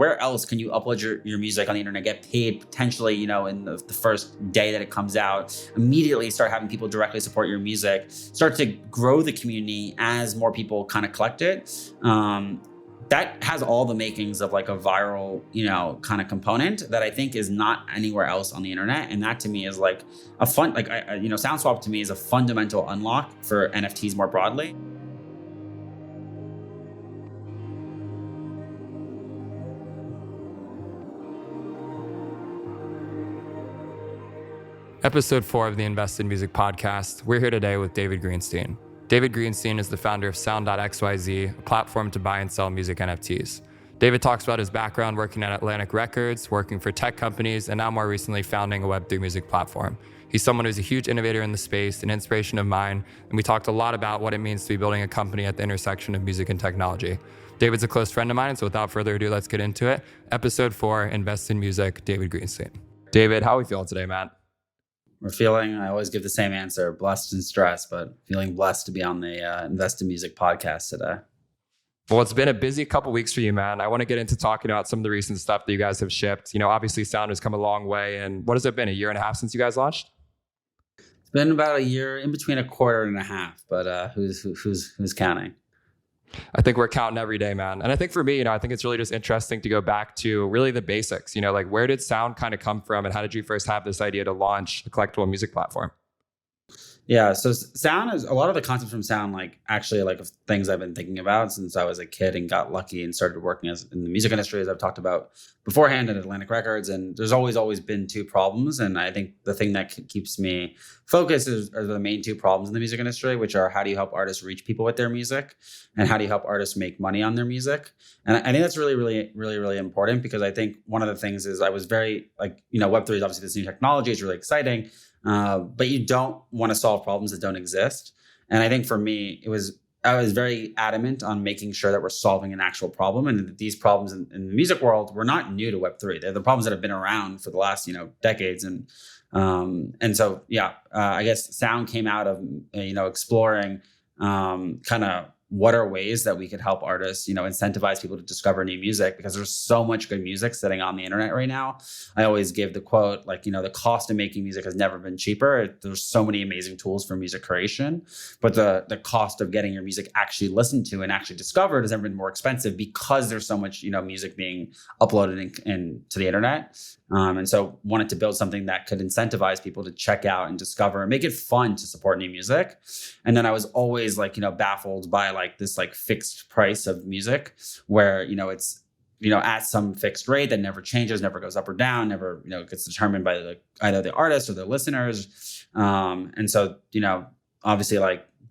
where else can you upload your music on the internet, get paid potentially, in the first day that it comes out, immediately start having people directly support your music, start to grow the community as more people kind of collect it. That has all the makings of like a viral, kind of component that I think is not anywhere else on the internet. And that to me is like a fun, like, SoundSwap to me is a fundamental unlock for NFTs more broadly. Episode 4 of the Invest in Music podcast. We're here today with David Greenstein. David Greenstein is the founder of Sound.xyz, a platform to buy and sell music NFTs. David talks about his background working at Atlantic Records, working for tech companies, and now more recently founding a Web3 music platform. He's someone who's a huge innovator in the space, an inspiration of mine, and we talked a lot about what it means to be building a company at the intersection of music and technology. David's a close friend of mine, so without further ado, let's get into it. Episode 4, Invest in Music, David Greenstein. David, how are we feeling today, man? We're feeling, I always give the same answer, blessed and stressed, but feeling blessed to be on the Invest in Music podcast today. Well, it's been a busy couple weeks for you, man. I want to get into talking about some of the recent stuff that you guys have shipped. Obviously Sound has come a long way. And what has it been, a year and a half since you guys launched? It's been about a year, in between a quarter and a half, but who's counting? I think we're counting every day, man. And I think for me, I think it's really just interesting to go back to really the basics, like where did Sound kind of come from and how did you first have this idea to launch a collectible music platform? Yeah, so Sound is a lot of the concepts from Sound, actually things I've been thinking about since I was a kid and got lucky and started working in the music industry, as I've talked about beforehand at Atlantic Records. And there's always been two problems. And I think the thing that keeps me focused are the main two problems in the music industry, which are how do you help artists reach people with their music and how do you help artists make money on their music? And I think that's really, really, really, really important because I think one of the things is I was very Web3 is obviously this new technology. It's really exciting. But you don't want to solve problems that don't exist. And I think for me, I was very adamant on making sure that we're solving an actual problem and that these problems in the music world were not new to Web3. They're the problems that have been around for the last, decades. And so, I guess Sound came out of, exploring kind of what are ways that we could help artists, incentivize people to discover new music because there's so much good music sitting on the internet right now. I always give the quote, the cost of making music has never been cheaper. There's so many amazing tools for music creation, but the cost of getting your music actually listened to and actually discovered has never been more expensive because there's so much, music being uploaded into the internet. And so wanted to build something that could incentivize people to check out and discover and make it fun to support new music. And then I was always baffled by this fixed price of music where, it's, at some fixed rate that never changes, never goes up or down, never, gets determined by either the artist or the listeners. And so, obviously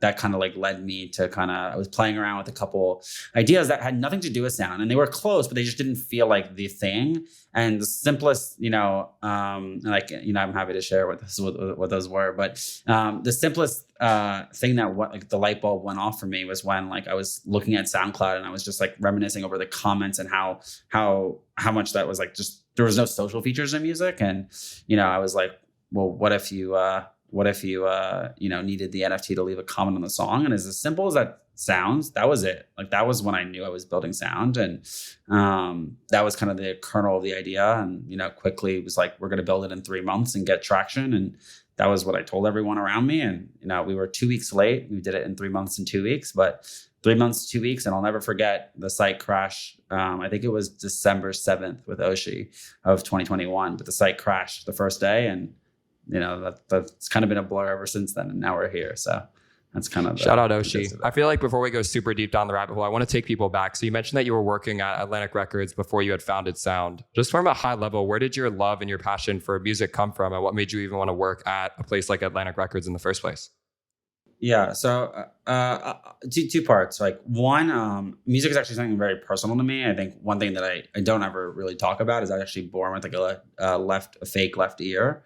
that kind of led me to I was playing around with a couple ideas that had nothing to do with Sound and they were close, but they just didn't feel like the thing. And the simplest, I'm happy to share what those were, but the simplest thing that the light bulb went off for me was when I was looking at SoundCloud and I was just reminiscing over the comments and how much that was just, there was no social features in music. And, I was like, well, what if you needed the NFT to leave a comment on the song? And as simple as that sounds, that was it. That was when I knew I was building Sound. And that was kind of the kernel of the idea. And, quickly it was we're going to build it in 3 months and get traction. And that was what I told everyone around me. And, we were 2 weeks late. We did it in 3 months and 2 weeks, but 3 months, 2 weeks. And I'll never forget the site crash. I think it was December 7th with Oshi of 2021, but the site crashed the first day. And that's kind of been a blur ever since then. And now we're here. So that's kind of shout out Oshi. I feel like before we go super deep down the rabbit hole, I want to take people back. So you mentioned that you were working at Atlantic Records before you had founded Sound. Just from a high level, where did your love and your passion for music come from? And what made you even want to work at a place like Atlantic Records in the first place? Yeah. So two parts. One, music is actually something very personal to me. I think one thing that I don't ever really talk about is I was actually born with a fake left ear.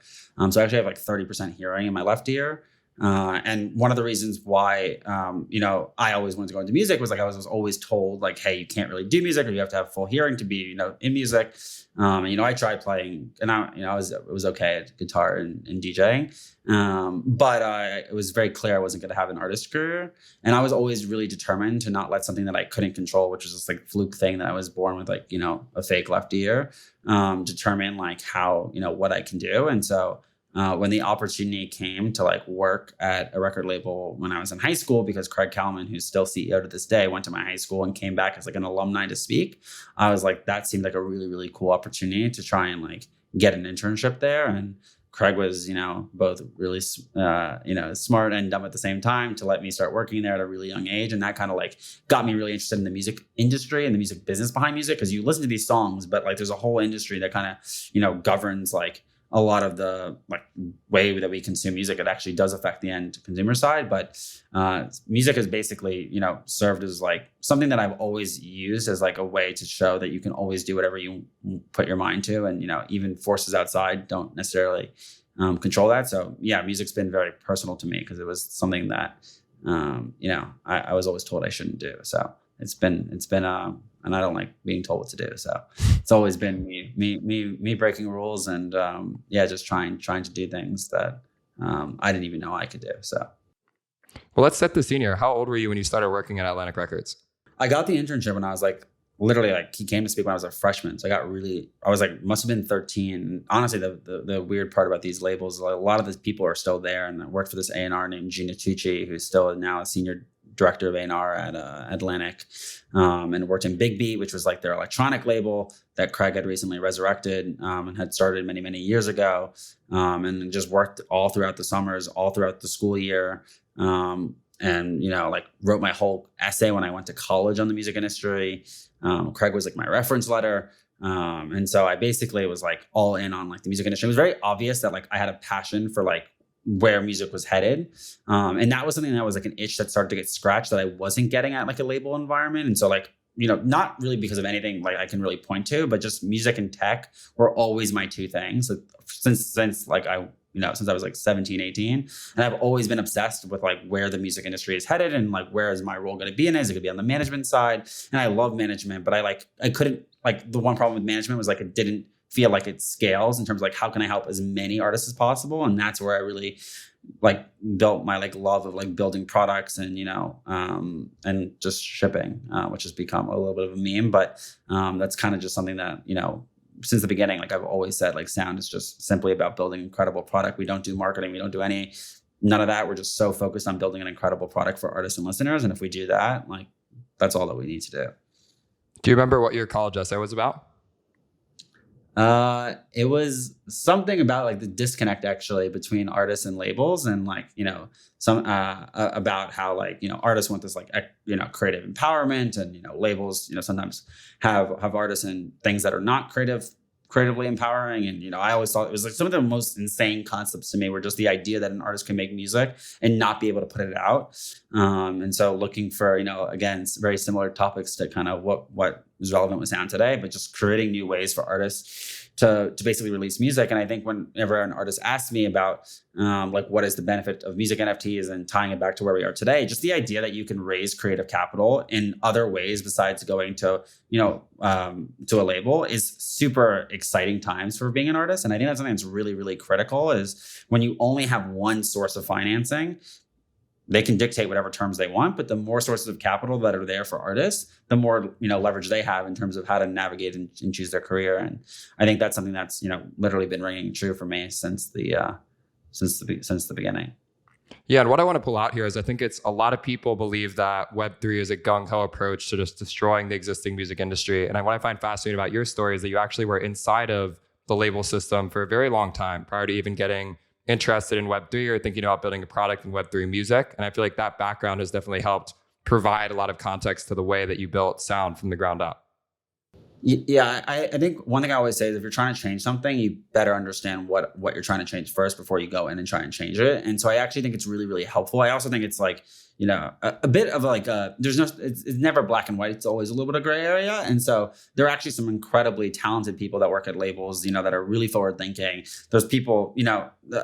So I actually have 30% hearing in my left ear. And one of the reasons why, I always wanted to go into music was like, I was always told like, hey, you can't really do music, or you have to have full hearing to be, in music. I tried playing, and it was okay at guitar and DJing. But it was very clear I wasn't going to have an artist career. And I was always really determined to not let something that I couldn't control, which was this like fluke thing that I was born with, like, a fake left ear, determine like how, what I can do. And so when the opportunity came to like work at a record label when I was in high school, because Craig Kalman, who's still CEO to this day, went to my high school and came back as like an alumni to speak, I was like, that seemed like a really, really cool opportunity to try and like get an internship there. And Craig was, both really, smart and dumb at the same time to let me start working there at a really young age. And that kind of like got me really interested in the music industry and the music business behind music. Cause you listen to these songs, but like there's a whole industry that kind of, governs like a lot of the like way that we consume music. It actually does affect the end consumer side, but music has basically, served as like something that I've always used as like a way to show that you can always do whatever you put your mind to. And, even forces outside don't necessarily control that. So yeah, music's been very personal to me because it was something that, I was always told I shouldn't do. So it's been, and I don't like being told what to do. So it's always been me breaking rules and, just trying to do things that I didn't even know I could do. So. Well, let's set the scene here. How old were you when you started working at Atlantic Records? I got the internship when I was like, literally like he came to speak when I was a freshman. So I was like, must've been 13. Honestly, the weird part about these labels, like a lot of these people are still there. And I worked for this A&R named Gina Tucci, who's still now a senior director of A&R at Atlantic, and worked in Big Beat, which was like their electronic label that Craig had recently resurrected and had started many, many years ago, and just worked all throughout the summers, all throughout the school year, and like wrote my whole essay when I went to college on the music industry. Craig was like my reference letter. And so I basically was like all in on like the music industry. It was very obvious that like I had a passion for like where music was headed. And that was something that was like an itch that started to get scratched that I wasn't getting at like a label environment. And so like, not really because of anything like I can really point to, but just music and tech were always my two things. So since like since I was like 17, 18, and I've always been obsessed with like where the music industry is headed and like, where is my role going to be in it? Is it going to be on the management side? And I love management, but I couldn't, like the one problem with management was like, it didn't feel like it scales in terms of like, how can I help as many artists as possible? And that's where I really like built my like love of like building products and, and just shipping, which has become a little bit of a meme, but that's kind of just something that, since the beginning, like I've always said, like Sound is just simply about building incredible product. We don't do marketing. We don't do none of that. We're just so focused on building an incredible product for artists and listeners. And if we do that, like that's all that we need to do. Do you remember what your college essay was about? It was something about like the disconnect actually between artists and labels, and like, some, about how like, artists want this like, creative empowerment, and, labels, sometimes have artists in things that are not creatively empowering. And, I always thought it was like some of the most insane concepts to me were just the idea that an artist can make music and not be able to put it out. And so looking for, again, very similar topics to kind of what is relevant with Sound today, but just creating new ways for artists to basically release music. And I think whenever an artist asks me about like what is the benefit of music NFTs and tying it back to where we are today, just the idea that you can raise creative capital in other ways besides going to, to a label is super exciting times for being an artist. And I think that's something that's really, really critical is when you only have one source of financing, they can dictate whatever terms they want, but the more sources of capital that are there for artists, the more, leverage they have in terms of how to navigate and choose their career. And I think that's something that's, literally been ringing true for me since the beginning. Yeah. And what I want to pull out here is I think it's a lot of people believe that Web3 is a gung-ho approach to just destroying the existing music industry. And what I find fascinating about your story is that you actually were inside of the label system for a very long time prior to even getting interested in Web3 or thinking about building a product in Web3 music. And I feel like that background has definitely helped provide a lot of context to the way that you built Sound from the ground up. Yeah, I think one thing I always say is if you're trying to change something, you better understand what you're trying to change first before you go in and try and change it. And so I actually think it's really, really helpful. I also think it's like, a bit of like there's no, it's never black and white. It's always a little bit of gray area. And so there are actually some incredibly talented people that work at labels, that are really forward thinking. Those people,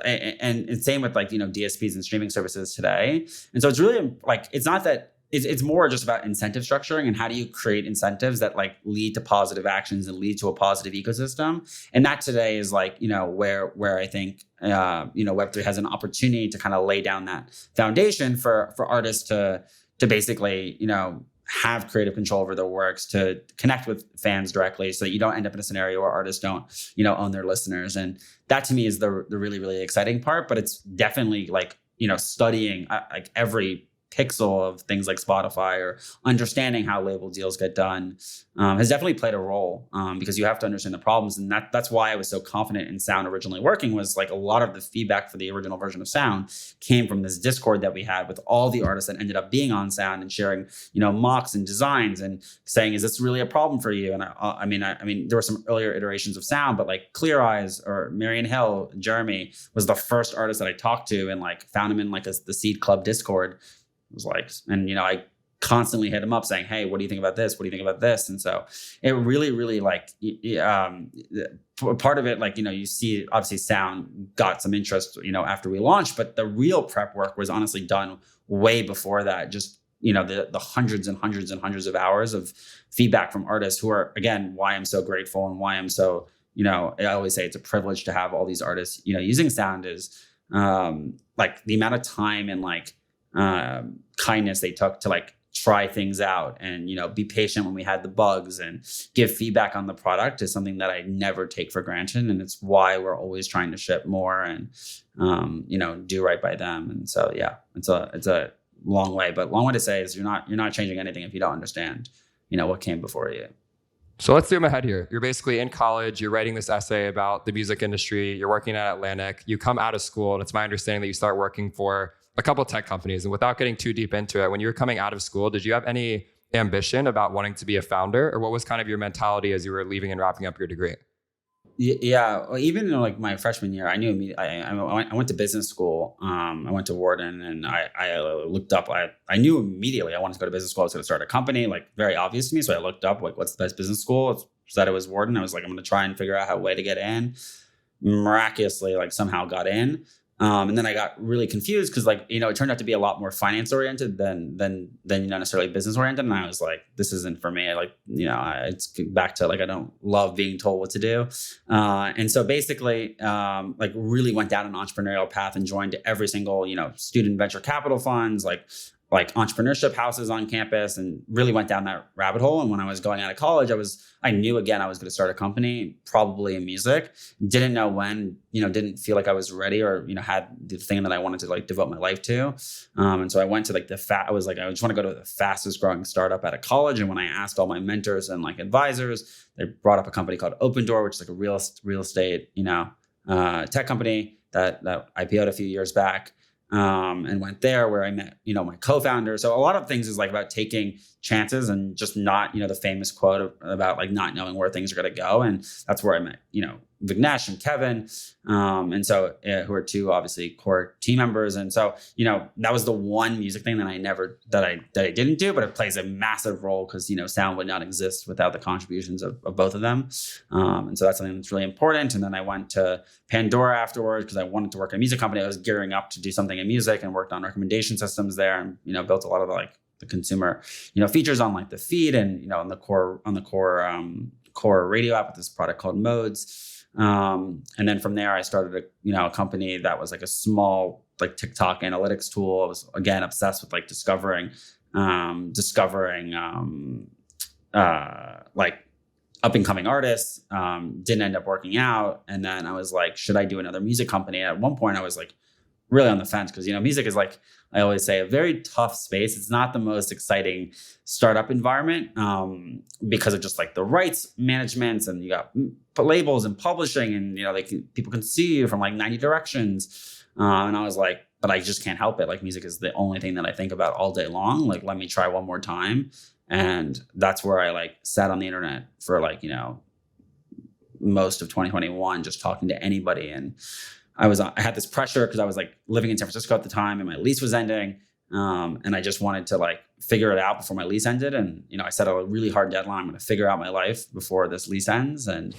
and same with like, DSPs and streaming services today. And so it's really like, it's not that, it's more just about incentive structuring and how do you create incentives that like lead to positive actions and lead to a positive ecosystem. And that today is like, where I think, Web3 has an opportunity to kind of lay down that foundation for artists to basically, have creative control over their works, to connect with fans directly so that you don't end up in a scenario where artists don't, own their listeners. And that to me is the really, really exciting part, but it's definitely like, studying like every pixel of things like Spotify or understanding how label deals get done has definitely played a role because you have to understand the problems. And that's why I was so confident in Sound originally working, was like a lot of the feedback for the original version of Sound came from this Discord that we had with all the artists that ended up being on Sound and sharing, mocks and designs and saying, is this really a problem for you? And I mean, there were some earlier iterations of Sound, but like Clear Eyes or Marion Hill, Jeremy was the first artist that I talked to and like found him in like the Seed Club Discord. Was like, and I constantly hit him up saying, hey, what do you think about this? What do you think about this? And so it really, really like, part of it, like, you see obviously Sound got some interest, after we launched, but the real prep work was honestly done way before that. Just, the hundreds and hundreds and hundreds of hours of feedback from artists who are, again, why I'm so grateful and why I'm so, I always say it's a privilege to have all these artists, using Sound is like the amount of time and like, kindness they took to like try things out and be patient when we had the bugs and give feedback on the product is something that I never take for granted, and it's why we're always trying to ship more and do right by them. And so yeah, it's a long way to say is you're not changing anything if you don't understand what came before you. So let's zoom ahead here. You're basically in college, you're writing this essay about the music industry, you're working at Atlantic, you come out of school, and it's my understanding that you start working for a couple of tech companies. And without getting too deep into it, when you were coming out of school, did you have any ambition about wanting to be a founder, or what was kind of your mentality as you were leaving and wrapping up your degree? Yeah, well, even in like my freshman year, I knew immediately. I went to business school. I went to Wharton, and I looked up. I knew immediately I wanted to go to business school. I was going to start a company, like very obvious to me. So I looked up like what's the best business school. It said it was Wharton. I was like, I'm going to try and figure out a way to get in. Miraculously, like somehow got in. And then I got really confused because like, it turned out to be a lot more finance oriented than necessarily business oriented. And I was like, this isn't for me. Like, it's back to like, I don't love being told what to do. And so basically, like really went down an entrepreneurial path and joined every single, student venture capital funds, like entrepreneurship houses on campus, and really went down that rabbit hole. And when I was going out of college, I knew again, I was going to start a company, probably in music. Didn't know when, didn't feel like I was ready or, had the thing that I wanted to like devote my life to. And so I went to like I was like, I just want to go to the fastest growing startup out of college. And when I asked all my mentors and like advisors, they brought up a company called Open Door, which is like a real estate, tech company that IPO'd a few years back. And went there where I met, my co-founder. So a lot of things is like about taking chances and just not, the famous quote about like not knowing where things are going to go. And that's where I met, Vignesh and Kevin. And so who are two obviously core team members. And so, that was the one music thing that I didn't do, but it plays a massive role because, Sound would not exist without the contributions of both of them. And so that's something that's really important. And then I went to Pandora afterwards because I wanted to work in a music company. I was gearing up to do something in music and worked on recommendation systems there and, built a lot of the consumer, features on like the feed and, on the core radio app with this product called Modes. And then from there, I started a company that was like a small like TikTok analytics tool. I was again obsessed with like discovering like up and coming artists. Didn't end up working out, and then I was like, should I do another music company? At one point, I was like really on the fence because music is like I always say a very tough space. It's not the most exciting startup environment because of just like the rights management and you got labels and publishing and people can see you from like 90 directions. And I was like, but I just can't help it. Like music is the only thing that I think about all day long. Like let me try one more time. And that's where I like sat on the internet for like, most of 2021, just talking to anybody. And I had this pressure because I was like living in San Francisco at the time and my lease was ending. And I just wanted to like figure it out before my lease ended. And, I set a really hard deadline. I'm going to figure out my life before this lease ends. And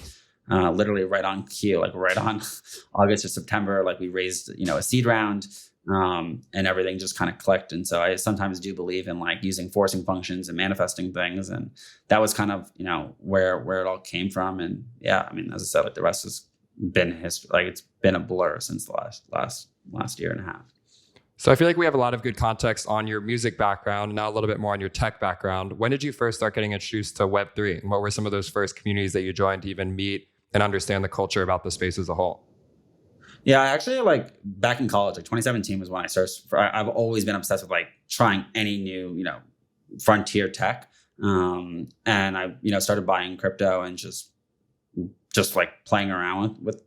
literally right on cue, like right on August or September, like we raised, a seed round, and everything just kind of clicked. And so I sometimes do believe in like using forcing functions and manifesting things. And that was kind of, where it all came from. And yeah, I mean, as I said, like the rest has been history. Like it's been a blur since the last year and a half. So I feel like we have a lot of good context on your music background, and now a little bit more on your tech background. When did you first start getting introduced to Web3? And what were some of those first communities that you joined to even meet and understand the culture about the space as a whole? Yeah, I actually like back in college, like 2017 was when I started. I've always been obsessed with like trying any new, frontier tech. And I, started buying crypto and just like playing around with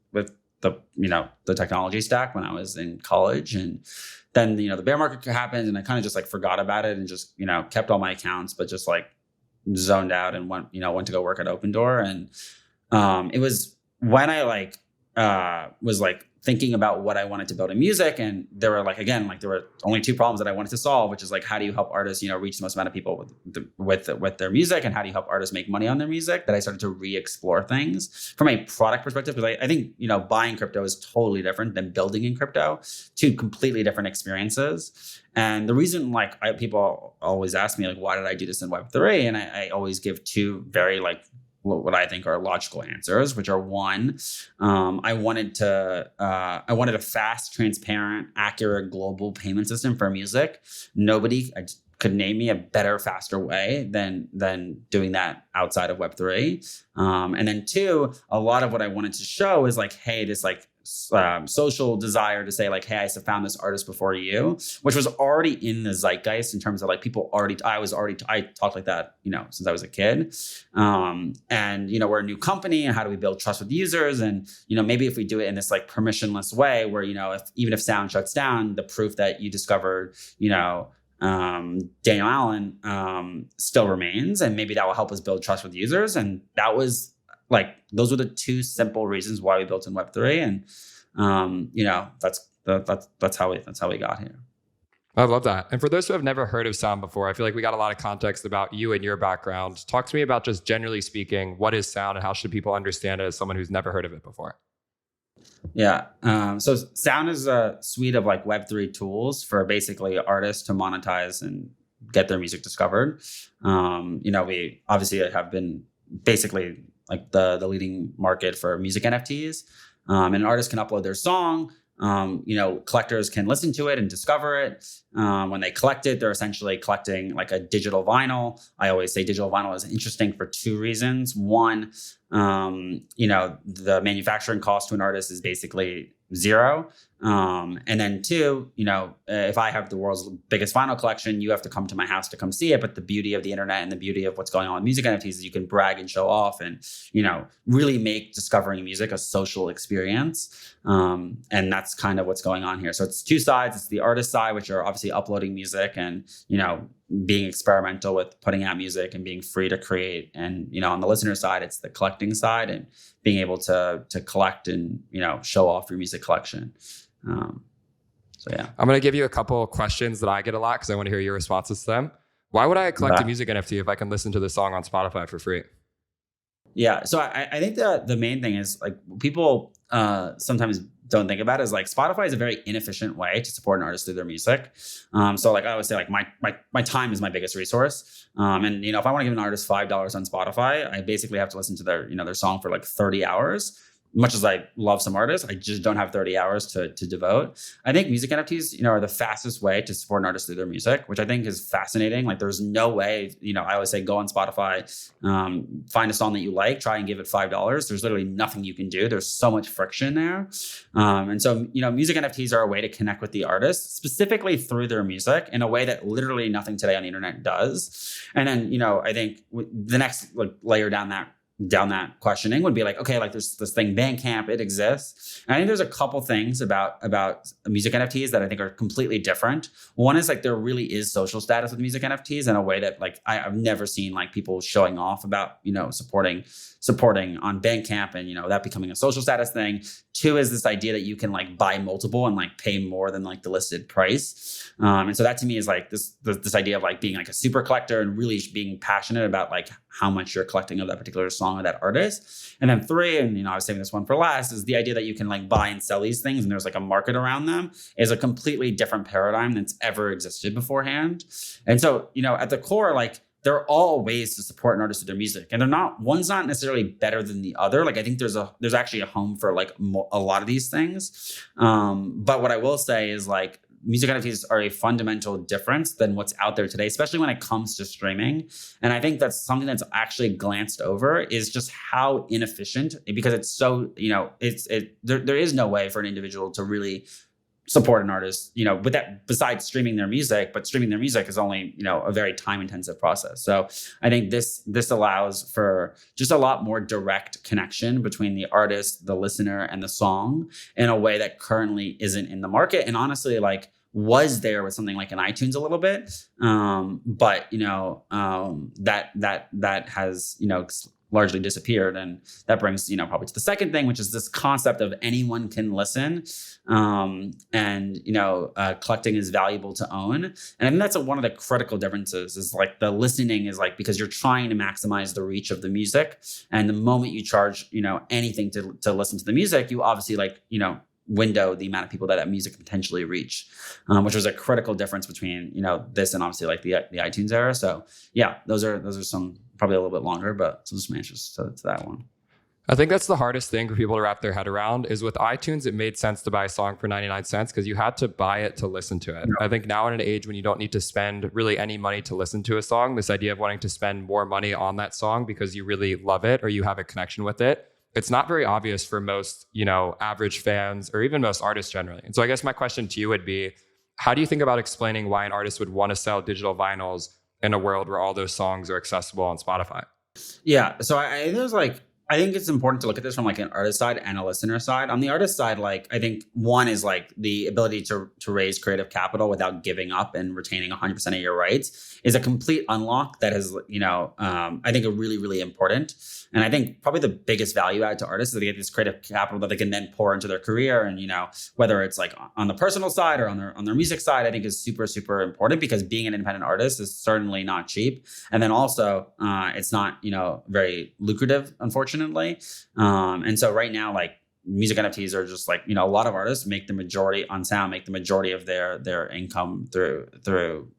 the, the technology stack when I was in college. And then, the bear market happened and I kind of just like forgot about it and just, kept all my accounts, but just like zoned out and went to go work at Open Door. And it was when I like was like thinking about what I wanted to build in music. And there were like, again, like there were only two problems that I wanted to solve, which is like, how do you help artists, reach the most amount of people with their music? And how do you help artists make money on their music? That I started to re-explore things from a product perspective. Because I think, buying crypto is totally different than building in crypto, two completely different experiences. And the reason like people always ask me like, why did I do this in Web3? And I always give two very like, what I think are logical answers, which are one, I wanted a fast, transparent, accurate global payment system for music. Nobody could name me a better, faster way than doing that outside of Web3. And then two, a lot of what I wanted to show is like, hey, this like social desire to say like, hey, I found this artist before you, which was already in the zeitgeist in terms of like people already, I talked like that, since I was a kid. And, we're a new company and how do we build trust with users? And, maybe if we do it in this like permissionless way where, even if sound shuts down, the proof that you discovered, Daniel Allen still remains. And maybe that will help us build trust with users. And that was like, those were the two simple reasons why we built in Web3. And, that's how we got here. I love that. And for those who have never heard of Sound before, I feel like we got a lot of context about you and your background. Talk to me about just generally speaking, what is Sound and how should people understand it as someone who's never heard of it before? Yeah. So Sound is a suite of like Web3 tools for basically artists to monetize and get their music discovered. We obviously have been basically like the leading market for music NFTs. And an artist can upload their song. Collectors can listen to it and discover it. When they collect it, they're essentially collecting like a digital vinyl. I always say digital vinyl is interesting for two reasons. One, the manufacturing cost to an artist is basically zero. And then two, if I have the world's biggest vinyl collection, you have to come to my house to come see it. But the beauty of the internet and the beauty of what's going on with music NFTs is you can brag and show off and, really make discovering music a social experience. And that's kind of what's going on here. So it's two sides. It's the artist side, which are obviously uploading music and, being experimental with putting out music and being free to create. And, on the listener side, it's the collecting side and being able to collect and, show off your music collection. So yeah. I'm going to give you a couple of questions that I get a lot because I want to hear your responses to them. Why would I collect a music NFT if I can listen to the song on Spotify for free? Yeah. So I think the main thing is like people sometimes don't think about it is like Spotify is a very inefficient way to support an artist through their music. So like I always say, like my time is my biggest resource. And if I want to give an artist $5 on Spotify, I basically have to listen to their song for like 30 hours. Much as I love some artists, I just don't have 30 hours to devote. I think music NFTs, are the fastest way to support an artist through their music, which I think is fascinating. Like there's no way, I always say, go on Spotify, find a song that you like, try and give it $5. There's literally nothing you can do. There's so much friction there. And so, music NFTs are a way to connect with the artist specifically through their music in a way that literally nothing today on the internet does. And then, I think the next layer down that down that questioning would be like, okay, like there's this thing Bandcamp, it exists. And I think there's a couple things about music NFTs that I think are completely different. One is like there really is social status with music NFTs in a way that like I've never seen like people showing off about, supporting on Bandcamp and, that becoming a social status thing. Two is this idea that you can like buy multiple and like pay more than like the listed price. And so that to me is like this idea of like being like a super collector and really being passionate about like how much you're collecting of that particular song or that artist. And then three, and I was saving this one for last, is the idea that you can like buy and sell these things and there's like a market around them is a completely different paradigm that's ever existed beforehand. And so, at the core, like there are all ways to support an artist with their music, and one's not necessarily better than the other. Like I think there's actually a home for like a lot of these things. But what I will say is like music NFTs are a fundamental difference than what's out there today, especially when it comes to streaming. And I think that's something that's actually glanced over is just how inefficient, because it's so, there is no way for an individual to really support an artist, with that besides streaming their music, but streaming their music is only, a very time intensive process. So I think this allows for just a lot more direct connection between the artist, the listener, and the song in a way that currently isn't in the market. And honestly, like was there with something like an iTunes a little bit. But that has, largely disappeared. And that brings, probably to the second thing, which is this concept of anyone can listen. Collecting is valuable to own. And I think that's one of the critical differences is like the listening is like, because you're trying to maximize the reach of the music. And the moment you charge, anything to listen to the music, you obviously like, window the amount of people that music can potentially reach, which was a critical difference between, this and obviously like the iTunes era. So yeah, those are some probably a little bit longer, but some answers to that one. I think that's the hardest thing for people to wrap their head around is with iTunes, it made sense to buy a song for 99 cents because you had to buy it to listen to it. Yeah. I think now in an age when you don't need to spend really any money to listen to a song, this idea of wanting to spend more money on that song because you really love it or you have a connection with it, it's not very obvious for most, average fans or even most artists generally. And so I guess my question to you would be, how do you think about explaining why an artist would want to sell digital vinyls in a world where all those songs are accessible on Spotify? Yeah. So I think it's important to look at this from like an artist side and a listener side. On the artist side, like I think one is like the ability to raise creative capital without giving up and retaining 100% of your rights is a complete unlock that is, I think a really, really important. And I think probably the biggest value add to artists is they get this creative capital that they can then pour into their career. And, whether it's like on the personal side or on their music side, I think is super, super important because being an independent artist is certainly not cheap. And then also it's not, very lucrative, unfortunately. And so right now, like music NFTs are just like, a lot of artists make the majority of their income through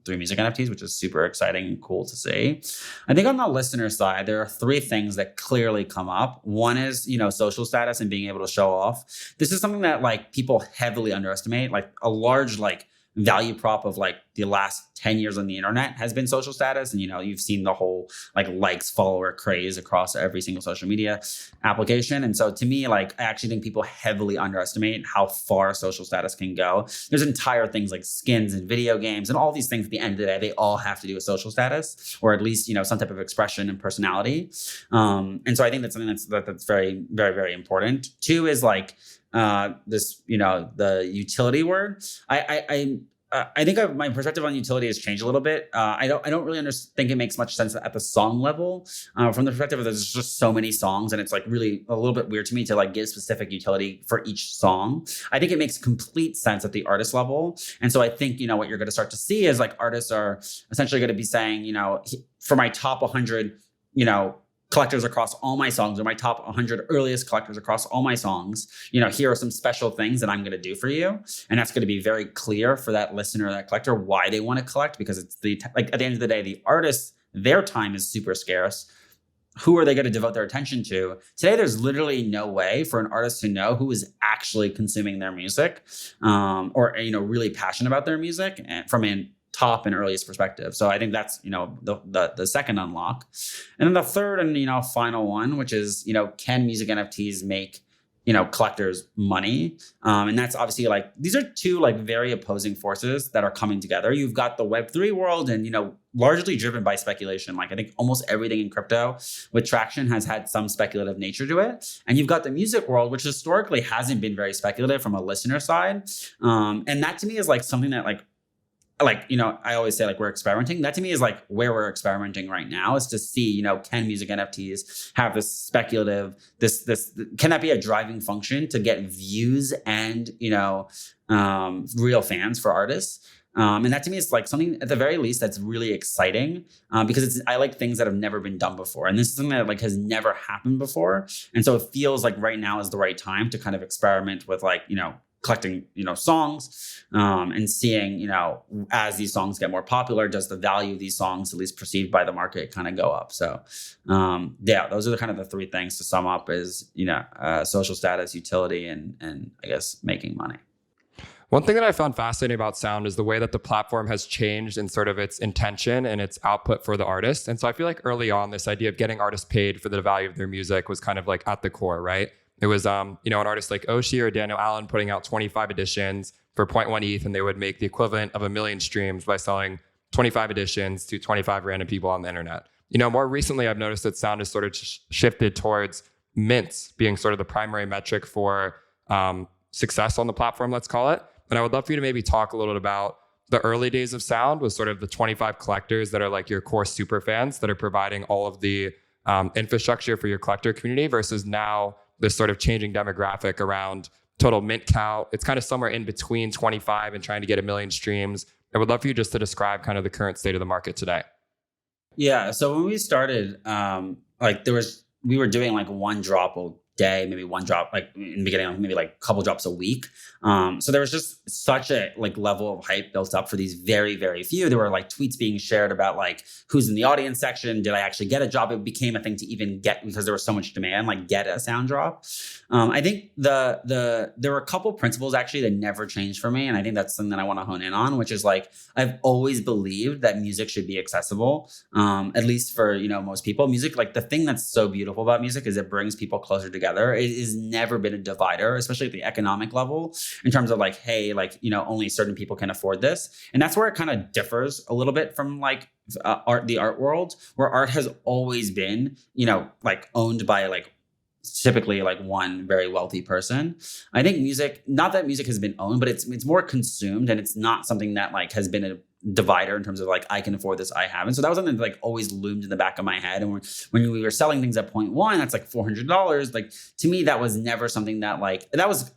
music NFTs, which is super exciting and cool to see. I think on the listener side, there are three things that clearly come up. One is, social status and being able to show off. This is something that like people heavily underestimate, like a large, like value prop of like the last 10 years on the internet has been social status. And, you've seen the whole like likes follower craze across every single social media application. And so to me, like, I actually think people heavily underestimate how far social status can go. There's entire things like skins and video games and all these things at the end of the day, they all have to do with social status or at least, some type of expression and personality. And so I think that's something that's very, very, very important. Two is like, this, the utility word. I think my perspective on utility has changed a little bit. I don't really think it makes much sense at the song level. From the perspective of there's just so many songs, and it's like really a little bit weird to me to like give specific utility for each song. I think it makes complete sense at the artist level, and so I think what you're going to start to see is like artists are essentially going to be saying, for my top 100, collectors across all my songs or my top 100 earliest collectors across all my songs, here are some special things that I'm going to do for you. And that's going to be very clear for that listener, that collector, why they want to collect, because it's like at the end of the day, the artists, their time is super scarce. Who are they going to devote their attention to? Today, there's literally no way for an artist to know who is actually consuming their music, or, really passionate about their music from an top and earliest perspective. So I think that's, the second unlock. And then the third and, final one, which is, can music NFTs make, collectors money. And that's obviously like, these are two like very opposing forces that are coming together. You've got the Web3 world and, largely driven by speculation. Like I think almost everything in crypto with traction has had some speculative nature to it. And you've got the music world, which historically hasn't been very speculative from a listener side. And that to me is like something that I always say like we're experimenting. That to me is like where we're experimenting right now, is to see, can music NFTs have this speculative, this can that be a driving function to get views and, real fans for artists? And that to me is like something at the very least that's really exciting, because I like things that have never been done before. And this is something that like has never happened before. And so it feels like right now is the right time to kind of experiment with like, collecting, songs, and seeing, as these songs get more popular, does the value of these songs, at least perceived by the market, kind of go up? So, those are the kind of the three things to sum up is, social status, utility, and I guess making money. One thing that I found fascinating about Sound is the way that the platform has changed in sort of its intention and its output for the artist. And so I feel like early on, this idea of getting artists paid for the value of their music was kind of like at the core, right? It was, an artist like Oshie or Daniel Allen putting out 25 editions for 0.1 ETH, and they would make the equivalent of 1 million streams by selling 25 editions to 25 random people on the internet. More recently, I've noticed that Sound has sort of shifted towards mints being sort of the primary metric for success on the platform, let's call it. And I would love for you to maybe talk a little bit about the early days of Sound was sort of the 25 collectors that are like your core super fans that are providing all of the infrastructure for your collector community versus now this sort of changing demographic around total mint count. It's kind of somewhere in between 25 and trying to get 1 million streams. I would love for you just to describe kind of the current state of the market today. Yeah. So when we started, we were doing like one drop a day, maybe one drop, like in the beginning, maybe like a couple drops a week. So there was just such a like level of hype built up for these very, very few. There were like tweets being shared about like who's in the audience section. Did I actually get a job? It became a thing to even get, because there was so much demand, like get a Sound drop. I think there were a couple principles actually that never changed for me. And I think that's something that I want to hone in on, which is like, I've always believed that music should be accessible, at least for, most people. Music, like the thing that's so beautiful about music is it brings people closer together. It has never been a divider, especially at the economic level, in terms of like, hey, like, only certain people can afford this. And that's where it kind of differs a little bit from like the art world, where art has always been, like owned by like typically like one very wealthy person. I think music, not that music has been owned, but it's more consumed, and it's not something that like has been a divider in terms of like, I can afford this, I haven't. So that was something that like always loomed in the back of my head. And when we were selling things at 0.1, that's like $400. Like to me, that was never something that like, that was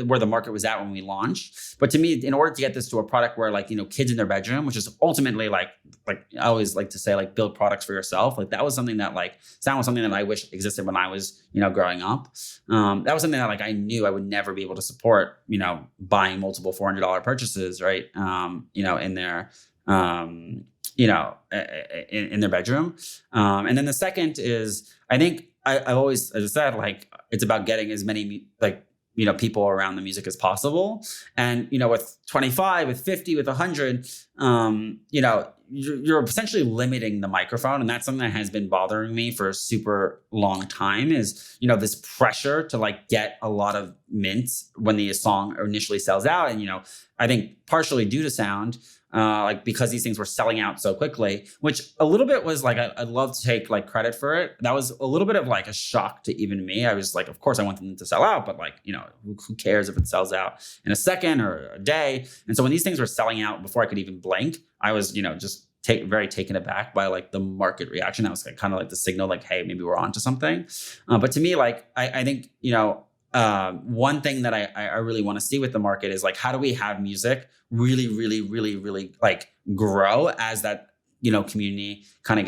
where the market was at when we launched. But to me, in order to get this to a product where like, kids in their bedroom, which is ultimately like I always like to say, like build products for yourself. Like that was something that like Sound was something that I wish existed when I was, growing up. That was something that like I knew I would never be able to support, buying multiple $400 purchases, right? In their, in their bedroom. And then the second is, I think I've always, as I said, like it's about getting as many like, people around the music as possible. And, with 25, with 50, with 100, you're essentially limiting the microphone. And that's something that has been bothering me for a super long time is, this pressure to like get a lot of mints when the song initially sells out. And, I think partially due to Sound, like because these things were selling out so quickly, which a little bit was like, I'd love to take like credit for it. That was a little bit of like a shock to even me. I was like, of course I want them to sell out, but like, who cares if it sells out in a second or a day? And so when these things were selling out before I could even blink, I was, just very taken aback by like the market reaction. That was like, kind of like the signal, like, hey, maybe we're onto something. But to me, like, I think, one thing that I really want to see with the market is like, how do we have music really, really, really, really like grow as that, community kind of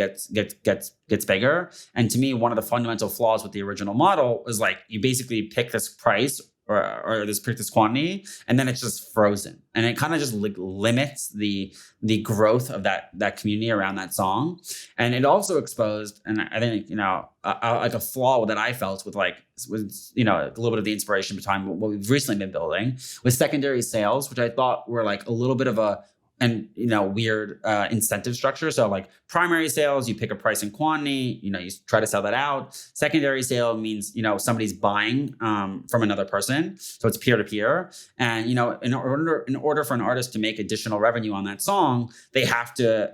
gets bigger. And to me, one of the fundamental flaws with the original model is like, you basically pick this price or this quantity, and then it's just frozen, and it kind of just like limits the growth of that community around that song. And it also exposed, and I think like a flaw that I felt with like was a little bit of the inspiration behind what we've recently been building with secondary sales, which I thought were like a little bit of a weird incentive structure. So like primary sales, you pick a price and quantity, you try to sell that out. Secondary sale means, somebody's buying from another person. So it's peer to peer. And, in order for an artist to make additional revenue on that song, they have to,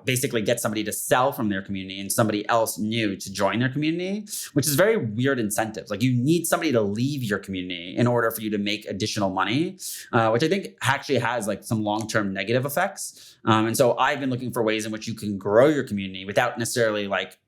basically get somebody to sell from their community and somebody else new to join their community, which is very weird incentives. Like you need somebody to leave your community in order for you to make additional money, which I think actually has like some long-term negative effects. And so I've been looking for ways in which you can grow your community without necessarily like,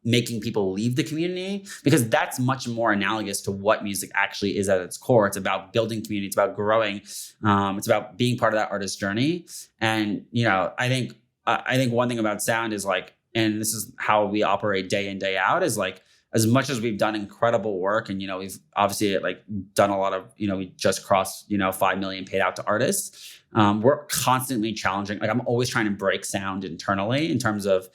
making people leave the community, because that's much more analogous to what music actually is at its core. It's about building community. It's about growing. It's about being part of that artist's journey. And, I think one thing about Sound is like, and this is how we operate day in, day out, is like, as much as we've done incredible work and, we've obviously like done a lot of, we just crossed, 5 million paid out to artists. We're constantly challenging. Like I'm always trying to break Sound internally in terms of,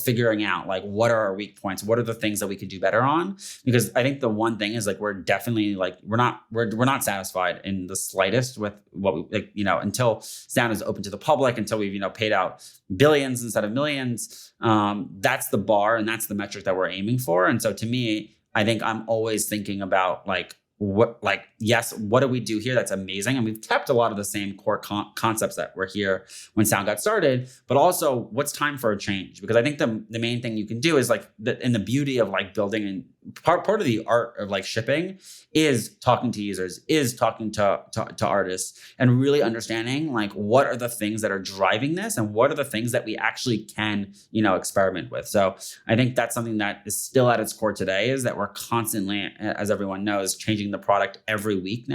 figuring out like, what are our weak points? What are the things that we could do better on? Because I think the one thing is like, we're definitely like, we're not satisfied in the slightest with what we like, until Sound is open to the public, until we've, paid out billions instead of millions. That's the bar and that's the metric that we're aiming for. And so to me, I think I'm always thinking about like, what do we do here that's amazing? And we've kept a lot of the same core concepts that were here when Sound got started, but also what's time for a change? Because I think the main thing you can do is like, and the beauty of like building and part of the art of like shipping is talking to users, is talking to artists and really understanding like, what are the things that are driving this and what are the things that we actually can, experiment with. So I think that's something that is still at its core today, is that we're constantly, as everyone knows, changing the product every week,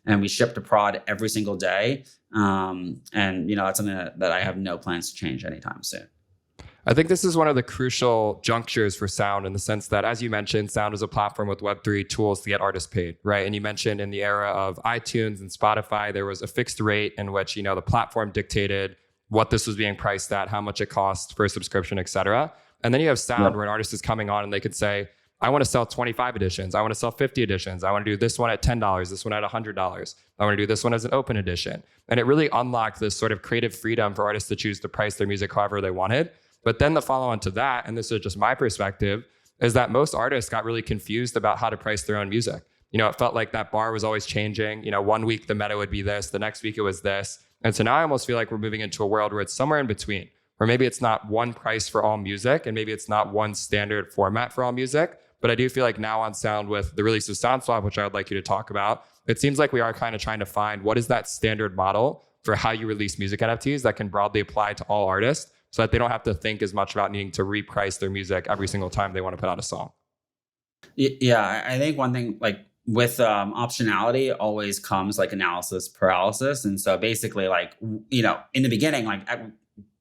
and we ship to prod every single day. And that's something that I have no plans to change anytime soon. I think this is one of the crucial junctures for Sound, in the sense that, as you mentioned, Sound is a platform with Web3 tools to get artists paid, right? And you mentioned in the era of iTunes and Spotify, there was a fixed rate in which, the platform dictated what this was being priced at, how much it cost for a subscription, et cetera. And then you have Sound, where an artist is coming on and they could say, I want to sell 25 editions. I want to sell 50 editions. I want to do this one at $10, this one at $100. I want to do this one as an open edition. And it really unlocked this sort of creative freedom for artists to choose to price their music however they wanted. But then the follow-on to that, and this is just my perspective, is that most artists got really confused about how to price their own music. It felt like that bar was always changing. One week the meta would be this, the next week it was this. And so now I almost feel like we're moving into a world where it's somewhere in between, where maybe it's not one price for all music, and maybe it's not one standard format for all music. But I do feel like now on Sound, with the release of SoundSwap, which I would like you to talk about, it seems like we are kind of trying to find what is that standard model for how you release music NFTs that can broadly apply to all artists, so that they don't have to think as much about needing to reprice their music every single time they want to put out a song. Yeah, I think one thing like with optionality always comes like analysis paralysis. And so basically like, in the beginning, like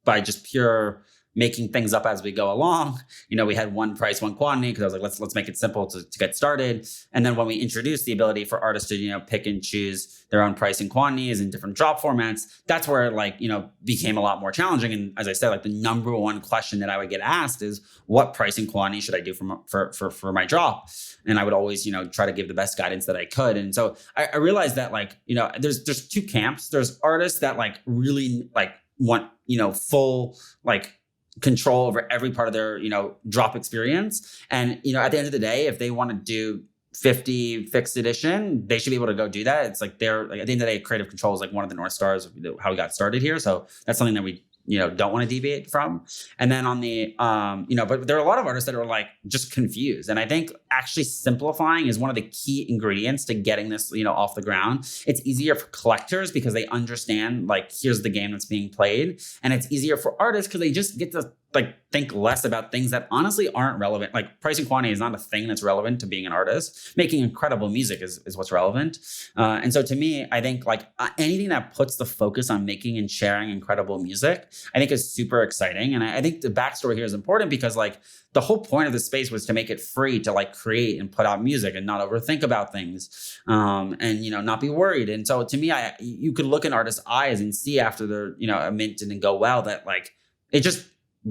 by just pure making things up as we go along, we had one price, one quantity, because I was like, let's make it simple to get started. And then when we introduced the ability for artists to, pick and choose their own pricing quantities in different drop formats, that's where it like, became a lot more challenging. And as I said, like the number one question that I would get asked is, what pricing quantity should I do for my drop? And I would always, try to give the best guidance that I could. And so I realized that like, there's two camps. There's artists that like really like want, full like control over every part of their, drop experience. And, at the end of the day, if they want to do 50 fixed edition, they should be able to go do that. It's like they're like, at the end of the day, creative control is like one of the North Stars of how we got started here. So that's something that we, don't want to deviate from. And then on the, but there are a lot of artists that are like just confused. And I think actually simplifying is one of the key ingredients to getting this, off the ground. It's easier for collectors because they understand like, here's the game that's being played. And it's easier for artists because they just get to like think less about things that honestly aren't relevant. Like pricing quantity is not a thing that's relevant to being an artist. Making incredible music is what's relevant. And so to me, I think like anything that puts the focus on making and sharing incredible music, I think is super exciting. And I think the backstory here is important because like the whole point of the space was to make it free to like create and put out music and not overthink about things, and not be worried. And so to me, you could look in artists' eyes and see after they're a mint and then go, wow, that like it just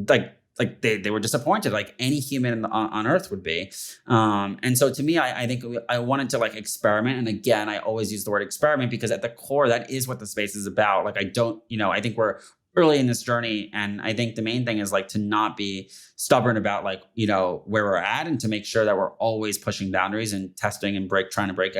like like they were disappointed, like any human on earth would be. And so to me, I think I wanted to like experiment. And again, I always use the word experiment because at the core, that is what the space is about. Like I think we're early in this journey. And I think the main thing is like to not be stubborn about like, where we're at, and to make sure that we're always pushing boundaries and testing and trying to break,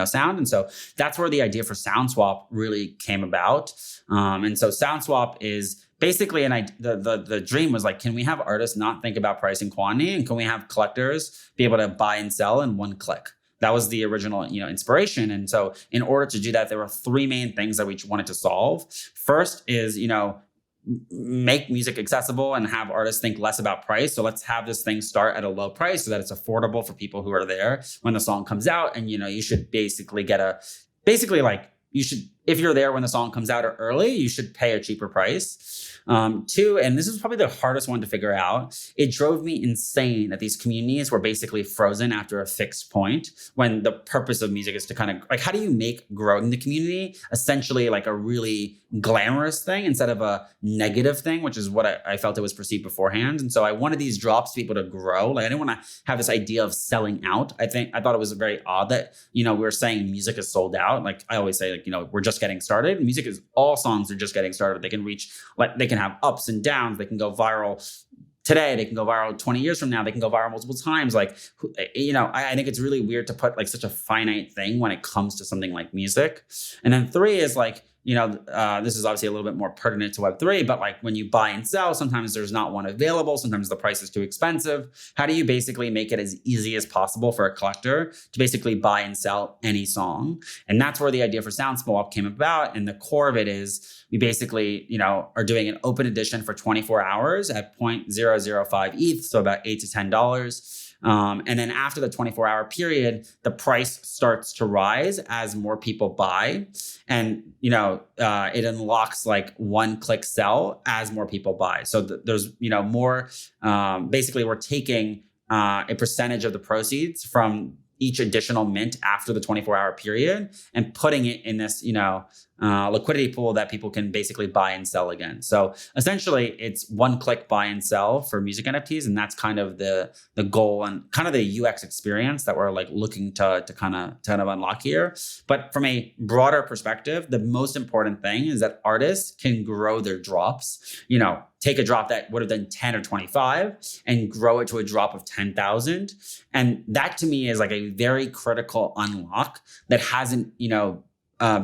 sound. And so that's where the idea for SoundSwap really came about. And so SoundSwap is basically, the dream was like, can we have artists not think about price and quantity? And can we have collectors be able to buy and sell in one click? That was the original, inspiration. And so in order to do that, there were three main things that we wanted to solve. First is, make music accessible and have artists think less about price. So let's have this thing start at a low price so that it's affordable for people who are there when the song comes out. And, you should basically if you're there when the song comes out or early, you should pay a cheaper price. Two, and this is probably the hardest one to figure out, it drove me insane that these communities were basically frozen after a fixed point, when the purpose of music is to kind of like, how do you make growing the community essentially like a really glamorous thing instead of a negative thing, which is what I felt it was perceived beforehand. And so I wanted these drops to be able to grow. Like I didn't want to have this idea of selling out. I thought it was very odd that, we were saying music is sold out. Like I always say, like, we're just getting started. Music is, all songs are just getting started. They can reach, like, they can have ups and downs. They can go viral today. They can go viral 20 years from now. They can go viral multiple times. Like, I think it's really weird to put like such a finite thing when it comes to something like music. And then three is like, this is obviously a little bit more pertinent to Web3, but like when you buy and sell, sometimes there's not one available. Sometimes the price is too expensive. How do you basically make it as easy as possible for a collector to basically buy and sell any song? And that's where the idea for SoundSwap came about. And the core of it is we basically, are doing an open edition for 24 hours at 0.005 ETH, so about $8 to $10. And then after the 24-hour period, the price starts to rise as more people buy. And, it unlocks like one-click sell as more people buy. So there's, more, basically we're taking a percentage of the proceeds from each additional mint after the 24-hour period and putting it in this, liquidity pool that people can basically buy and sell again. So essentially it's one-click buy and sell for music NFTs. And that's kind of the goal and kind of the UX experience that we're like looking to kind of unlock here. But from a broader perspective, the most important thing is that artists can grow their drops, take a drop that would have done 10 or 25 and grow it to a drop of 10,000. And that to me is like a very critical unlock that hasn't,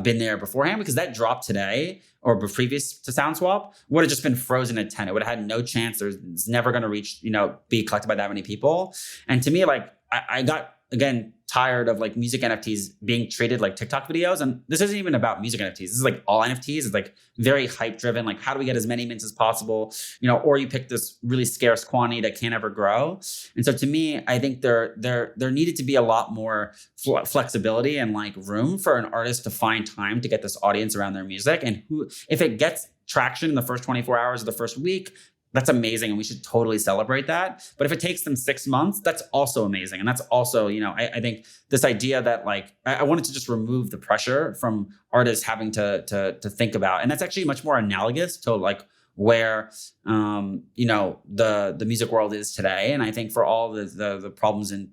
been there beforehand, because that drop today or previous to SoundSwap would have just been frozen at 10. It would have had no chance. It's never going to reach, be collected by that many people. And to me, like I got, again, tired of like music NFTs being treated like TikTok videos. And this isn't even about music NFTs. This is like all NFTs. It's like very hype driven. Like, how do we get as many mints as possible? Or you pick this really scarce quantity that can't ever grow. And so to me, I think there needed to be a lot more flexibility and like room for an artist to find time to get this audience around their music. And if it gets traction in the first 24 hours of the first week, that's amazing. And we should totally celebrate that. But if it takes them 6 months, that's also amazing. And that's also, I think this idea that like, I wanted to just remove the pressure from artists having to think about. And that's actually much more analogous to like where, the music world is today. And I think for all the problems and,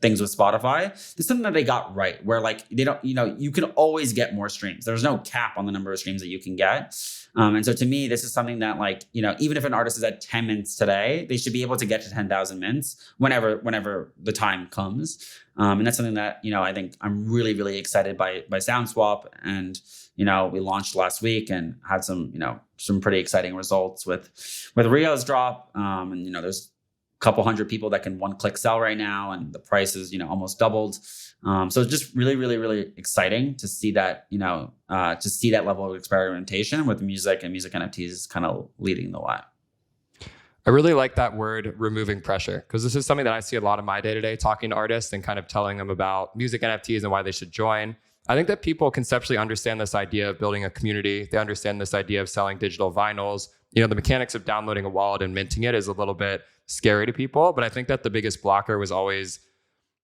things with Spotify, there's something that they got right, where like they don't, you can always get more streams. There's no cap on the number of streams that you can get. And so to me, this is something that like, even if an artist is at 10 mints today, they should be able to get to 10,000 mints whenever the time comes. And that's something that, I think I'm really, really excited by SoundSwap. And, we launched last week and had some pretty exciting results with Rio's drop. And, there's couple hundred people that can one-click sell right now, and the price is almost doubled. So it's just really, really, really exciting to see that level of experimentation with music and music NFTs kind of leading the way. I really like that word, removing pressure, because this is something that I see a lot in my day-to-day, talking to artists and kind of telling them about music NFTs and why they should join. I think that people conceptually understand this idea of building a community. They understand this idea of selling digital vinyls. The mechanics of downloading a wallet and minting it is a little bit scary to people, but I think that the biggest blocker was always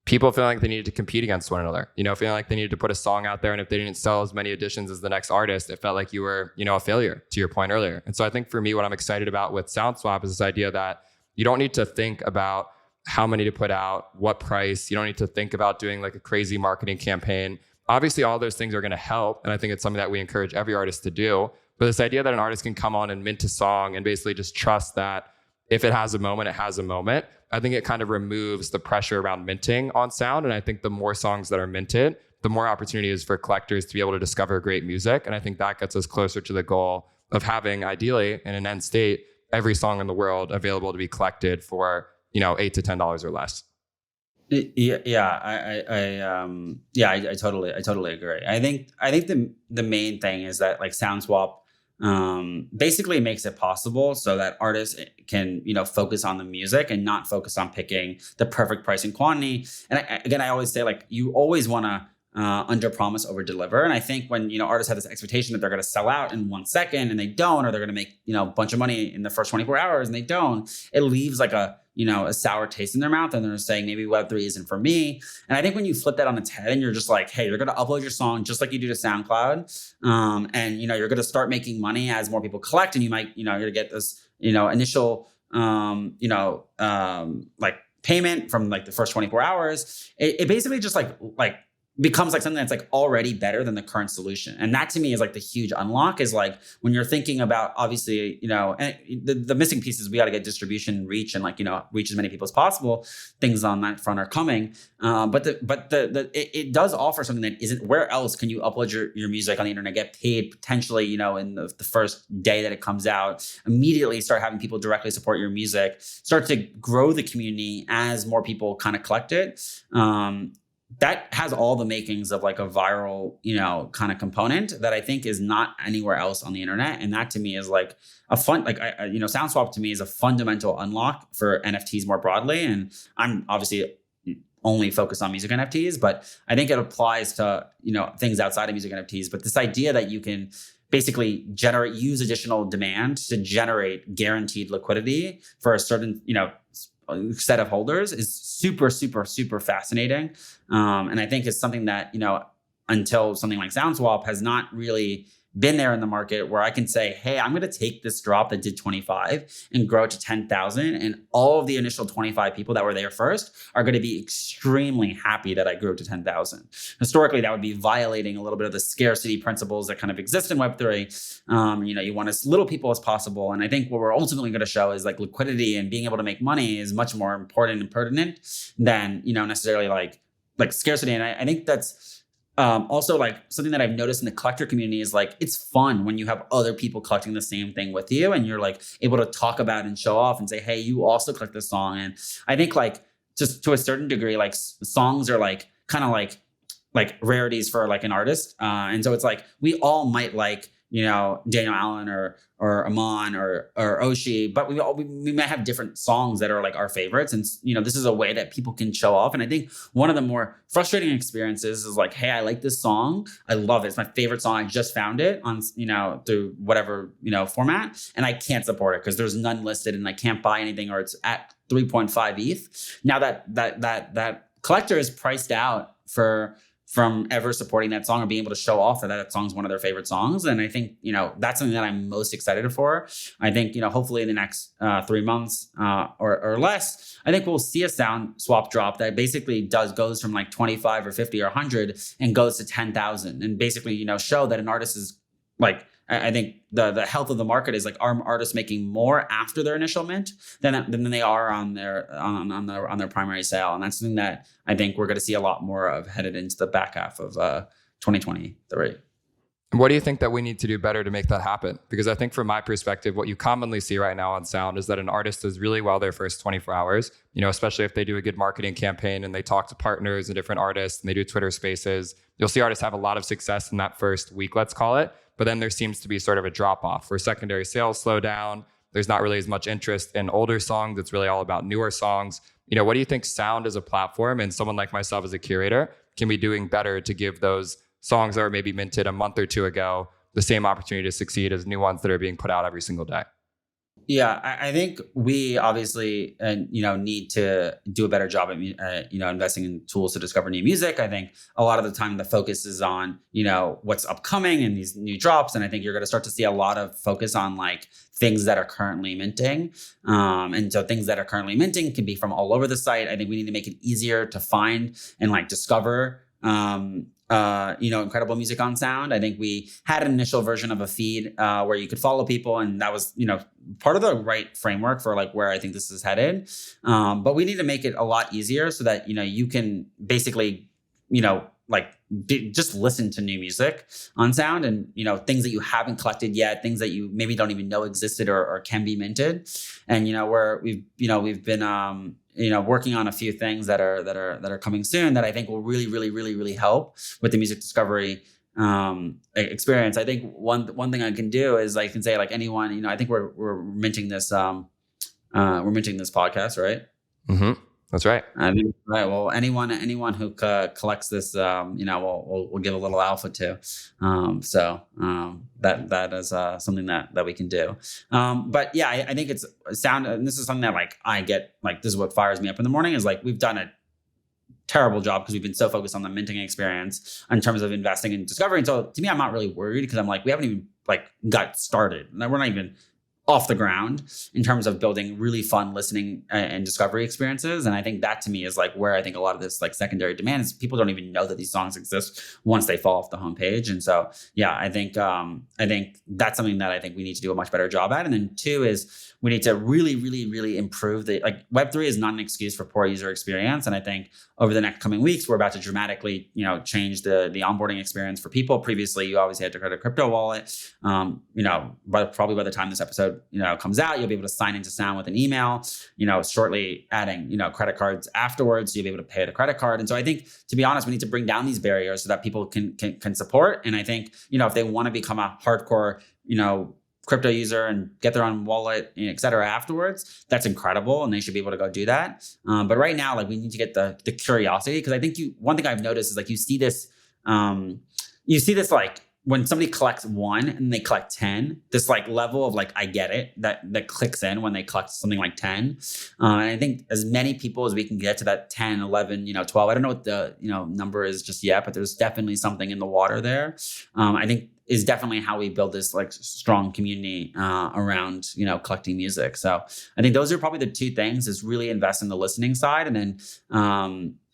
people feeling like they needed to compete against one another, feeling like they needed to put a song out there. And if they didn't sell as many editions as the next artist, it felt like you were, a failure, to your point earlier. And so I think for me, what I'm excited about with SoundSwap is this idea that you don't need to think about how many to put out, what price. You don't need to think about doing like a crazy marketing campaign. Obviously, all those things are going to help. And I think it's something that we encourage every artist to do. But this idea that an artist can come on and mint a song and basically just trust that if it has a moment, it has a moment. I think it kind of removes the pressure around minting on sound. And I think the more songs that are minted, the more opportunity is for collectors to be able to discover great music. And I think that gets us closer to the goal of having, ideally, in an end state, every song in the world available to be collected for, $8 to $10 or less. I totally agree. I think the main thing is that like SoundSwap basically makes it possible so that artists can, focus on the music and not focus on picking the perfect price and quantity. And I always say, like, you always want to under promise, over deliver. And I think when, artists have this expectation that they're going to sell out in 1 second and they don't, or they're going to make, a bunch of money in the first 24 hours and they don't, it leaves like a sour taste in their mouth. And they're saying maybe Web3 isn't for me. And I think when you flip that on its head and you're just like, hey, you're going to upload your song just like you do to SoundCloud. And, you're going to start making money as more people collect, and you might, you're going to get this, initial, like payment from like the first 24 hours. It basically just like becomes like something that's like already better than the current solution. And that to me is like the huge unlock, is like when you're thinking about, obviously, and the missing piece is we got to get distribution reach and like, reach as many people as possible. Things on that front are coming. But it does offer something that isn't, where else can you upload your music on the internet, get paid potentially, in the first day that it comes out, immediately start having people directly support your music, start to grow the community as more people kind of collect it. That has all the makings of like a viral, kind of component that I think is not anywhere else on the internet. And that to me is like a fun, like, SoundSwap to me is a fundamental unlock for NFTs more broadly. And I'm obviously only focused on music NFTs, but I think it applies to, things outside of music NFTs. But this idea that you can basically use additional demand to generate guaranteed liquidity for a certain, set of holders is super, super, super fascinating. And I think it's something that, until something like SoundSwap has not really been there in the market, where I can say, hey, I'm going to take this drop that did 25 and grow it to 10,000. And all of the initial 25 people that were there first are going to be extremely happy that I grew it to 10,000. Historically, that would be violating a little bit of the scarcity principles that kind of exist in Web3. You want as little people as possible. And I think what we're ultimately going to show is like liquidity and being able to make money is much more important and pertinent than, necessarily like scarcity. And I think that's, also, like something that I've noticed in the collector community is like, it's fun when you have other people collecting the same thing with you and you're like able to talk about and show off and say, hey, you also collect this song. And I think like just to a certain degree, like songs are like kind of like rarities for like an artist. And so it's like, we all might like, Daniel Allen or Amon or Oshi, but we might have different songs that are like our favorites. And, this is a way that people can show off. And I think one of the more frustrating experiences is like, hey, I like this song. I love it. It's my favorite song. I just found it on, through whatever, format. And I can't support it because there's none listed and I can't buy anything, or it's at 3.5 ETH. Now that collector is priced out from ever supporting that song or being able to show off that song's one of their favorite songs. And I think, that's something that I'm most excited for. I think, hopefully in the next 3 months or less, I think we'll see a SoundSwap drop that basically goes from like 25 or 50 or 100 and goes to 10,000 and basically, show that an artist is like, I think the health of the market is like, are artists making more after their initial mint than they are on their primary sale. And that's something that I think we're going to see a lot more of headed into the back half of 2023. What do you think that we need to do better to make that happen? Because I think from my perspective, what you commonly see right now on Sound is that an artist does really well their first 24 hours, especially if they do a good marketing campaign and they talk to partners and different artists and they do Twitter spaces. You'll see artists have a lot of success in that first week, let's call it. But then there seems to be sort of a drop off where secondary sales slow down. There's not really as much interest in older songs. It's really all about newer songs. What do you think Sound as a platform and someone like myself as a curator can be doing better to give those songs that were maybe minted a month or two ago the same opportunity to succeed as new ones that are being put out every single day? Yeah, I think we obviously, need to do a better job at, investing in tools to discover new music. I think a lot of the time the focus is on, what's upcoming and these new drops. And I think you're going to start to see a lot of focus on like things that are currently minting. And so things that are currently minting can be from all over the site. I think we need to make it easier to find and like discover, incredible music on Sound. I think we had an initial version of a feed where you could follow people, and that was, part of the right framework for like where I think this is headed. But we need to make it a lot easier so that, you can basically, just listen to new music on Sound, and, things that you haven't collected yet, things that you maybe don't even know existed or can be minted. And, where we've been, working on a few things that are coming soon that I think will really, really, really, really help with the music discovery experience. I think one thing I can do is I can say like anyone, I think we're minting this podcast, right? Mm-hmm. That's right. I think right. Well, anyone who collects this, we'll give a little alpha to. That is something that we can do. But yeah, I think it's Sound, and this is something that like I get like this is what fires me up in the morning is like we've done a terrible job because we've been so focused on the minting experience in terms of investing in discovery. And so to me, I'm not really worried because I'm like we haven't even like got started. We're not even off the ground in terms of building really fun listening and discovery experiences. And I think that to me is like where I think a lot of this like secondary demand is people don't even know that these songs exist once they fall off the homepage. And so, yeah, I think that's something that I think we need to do a much better job at. And then two is we need to really, really, really improve Web3 is not an excuse for poor user experience. And I think over the next coming weeks, we're about to dramatically, change the onboarding experience for people. Previously, you obviously had to create a crypto wallet. But probably by the time this episode, comes out, you'll be able to sign into Sound with an email, shortly adding, credit cards afterwards. So you'll be able to pay the credit card. And so I think, to be honest, we need to bring down these barriers so that people can support. And I think, if they want to become a hardcore, crypto user and get their own wallet, et cetera, afterwards, that's incredible. And they should be able to go do that. But right now, like we need to get the curiosity. Cause I think one thing I've noticed is like, you see this like when somebody collects one and they collect 10, this like level of like, I get it, that clicks in when they collect something like 10. And I think as many people as we can get to that 10, 11, 12, I don't know what the, number is just yet, but there's definitely something in the water there. I think is definitely how we build this like strong community around, collecting music. So I think those are probably the two things is really invest in the listening side and then,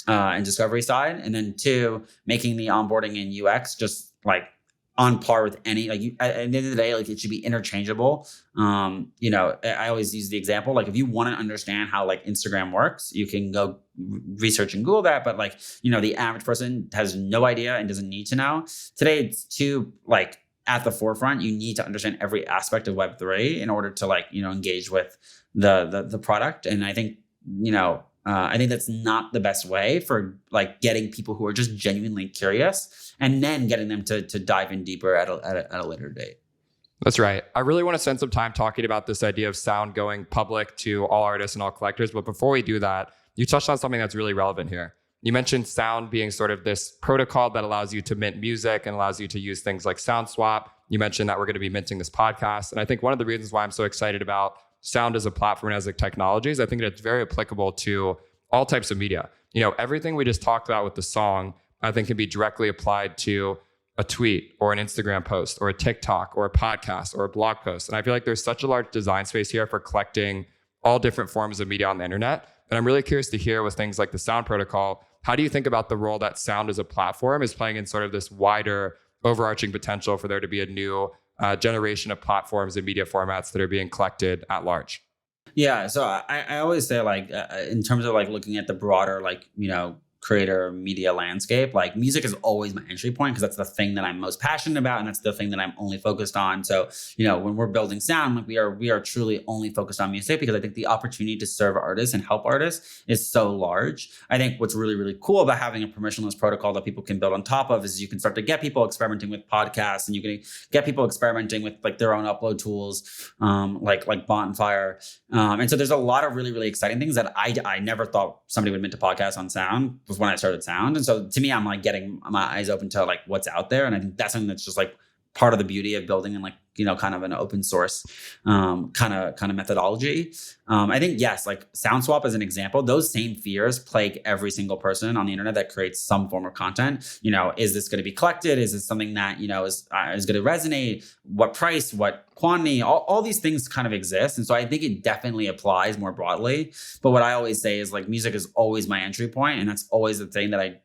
and discovery side. And then two, making the onboarding and UX just like on par with any, like at the end of the day, like it should be interchangeable. I always use the example, like if you want to understand how like Instagram works, you can go research and Google that. But like, the average person has no idea and doesn't need to know. Today, it's too like at the forefront. You need to understand every aspect of Web3 in order to like, engage with the product. And I think, I think that's not the best way for like getting people who are just genuinely curious and then getting them to dive in deeper at a later date. That's right. I really want to spend some time talking about this idea of Sound going public to all artists and all collectors. But before we do that, you touched on something that's really relevant here. You mentioned Sound being sort of this protocol that allows you to mint music and allows you to use things like Sound Swap. You mentioned that we're going to be minting this podcast. And I think one of the reasons why I'm so excited about Sound as a platform and as a technologies, I think that it's very applicable to all types of media. Everything we just talked about with the song, I think can be directly applied to a tweet or an Instagram post or a TikTok or a podcast or a blog post. And I feel like there's such a large design space here for collecting all different forms of media on the internet. And I'm really curious to hear with things like the Sound protocol, how do you think about the role that Sound as a platform is playing in sort of this wider overarching potential for there to be a new generation of platforms and media formats that are being collected at large? Yeah. So I always say like, in terms of like looking at the broader, like, creator media landscape, like music is always my entry point because that's the thing that I'm most passionate about and that's the thing that I'm only focused on. So when we're building Sound, like we are truly only focused on music because I think the opportunity to serve artists and help artists is so large. I think what's really, really cool about having a permissionless protocol that people can build on top of is you can start to get people experimenting with podcasts and you can get people experimenting with like their own upload tools, like Bonfire. And so there's a lot of really, really exciting things that I never thought somebody would mint a podcast on Sound when I started Sound. And so to me, I'm like getting my eyes open to like what's out there. And I think that's something that's just like part of the beauty of building in like, kind of an open source kind of methodology. I think, yes, like SoundSwap as an example, those same fears plague every single person on the internet that creates some form of content. Is this going to be collected? Is this something that, is going to resonate? What price, what quantity, all these things kind of exist. And so I think it definitely applies more broadly. But what I always say is like, music is always my entry point, and that's always the thing that I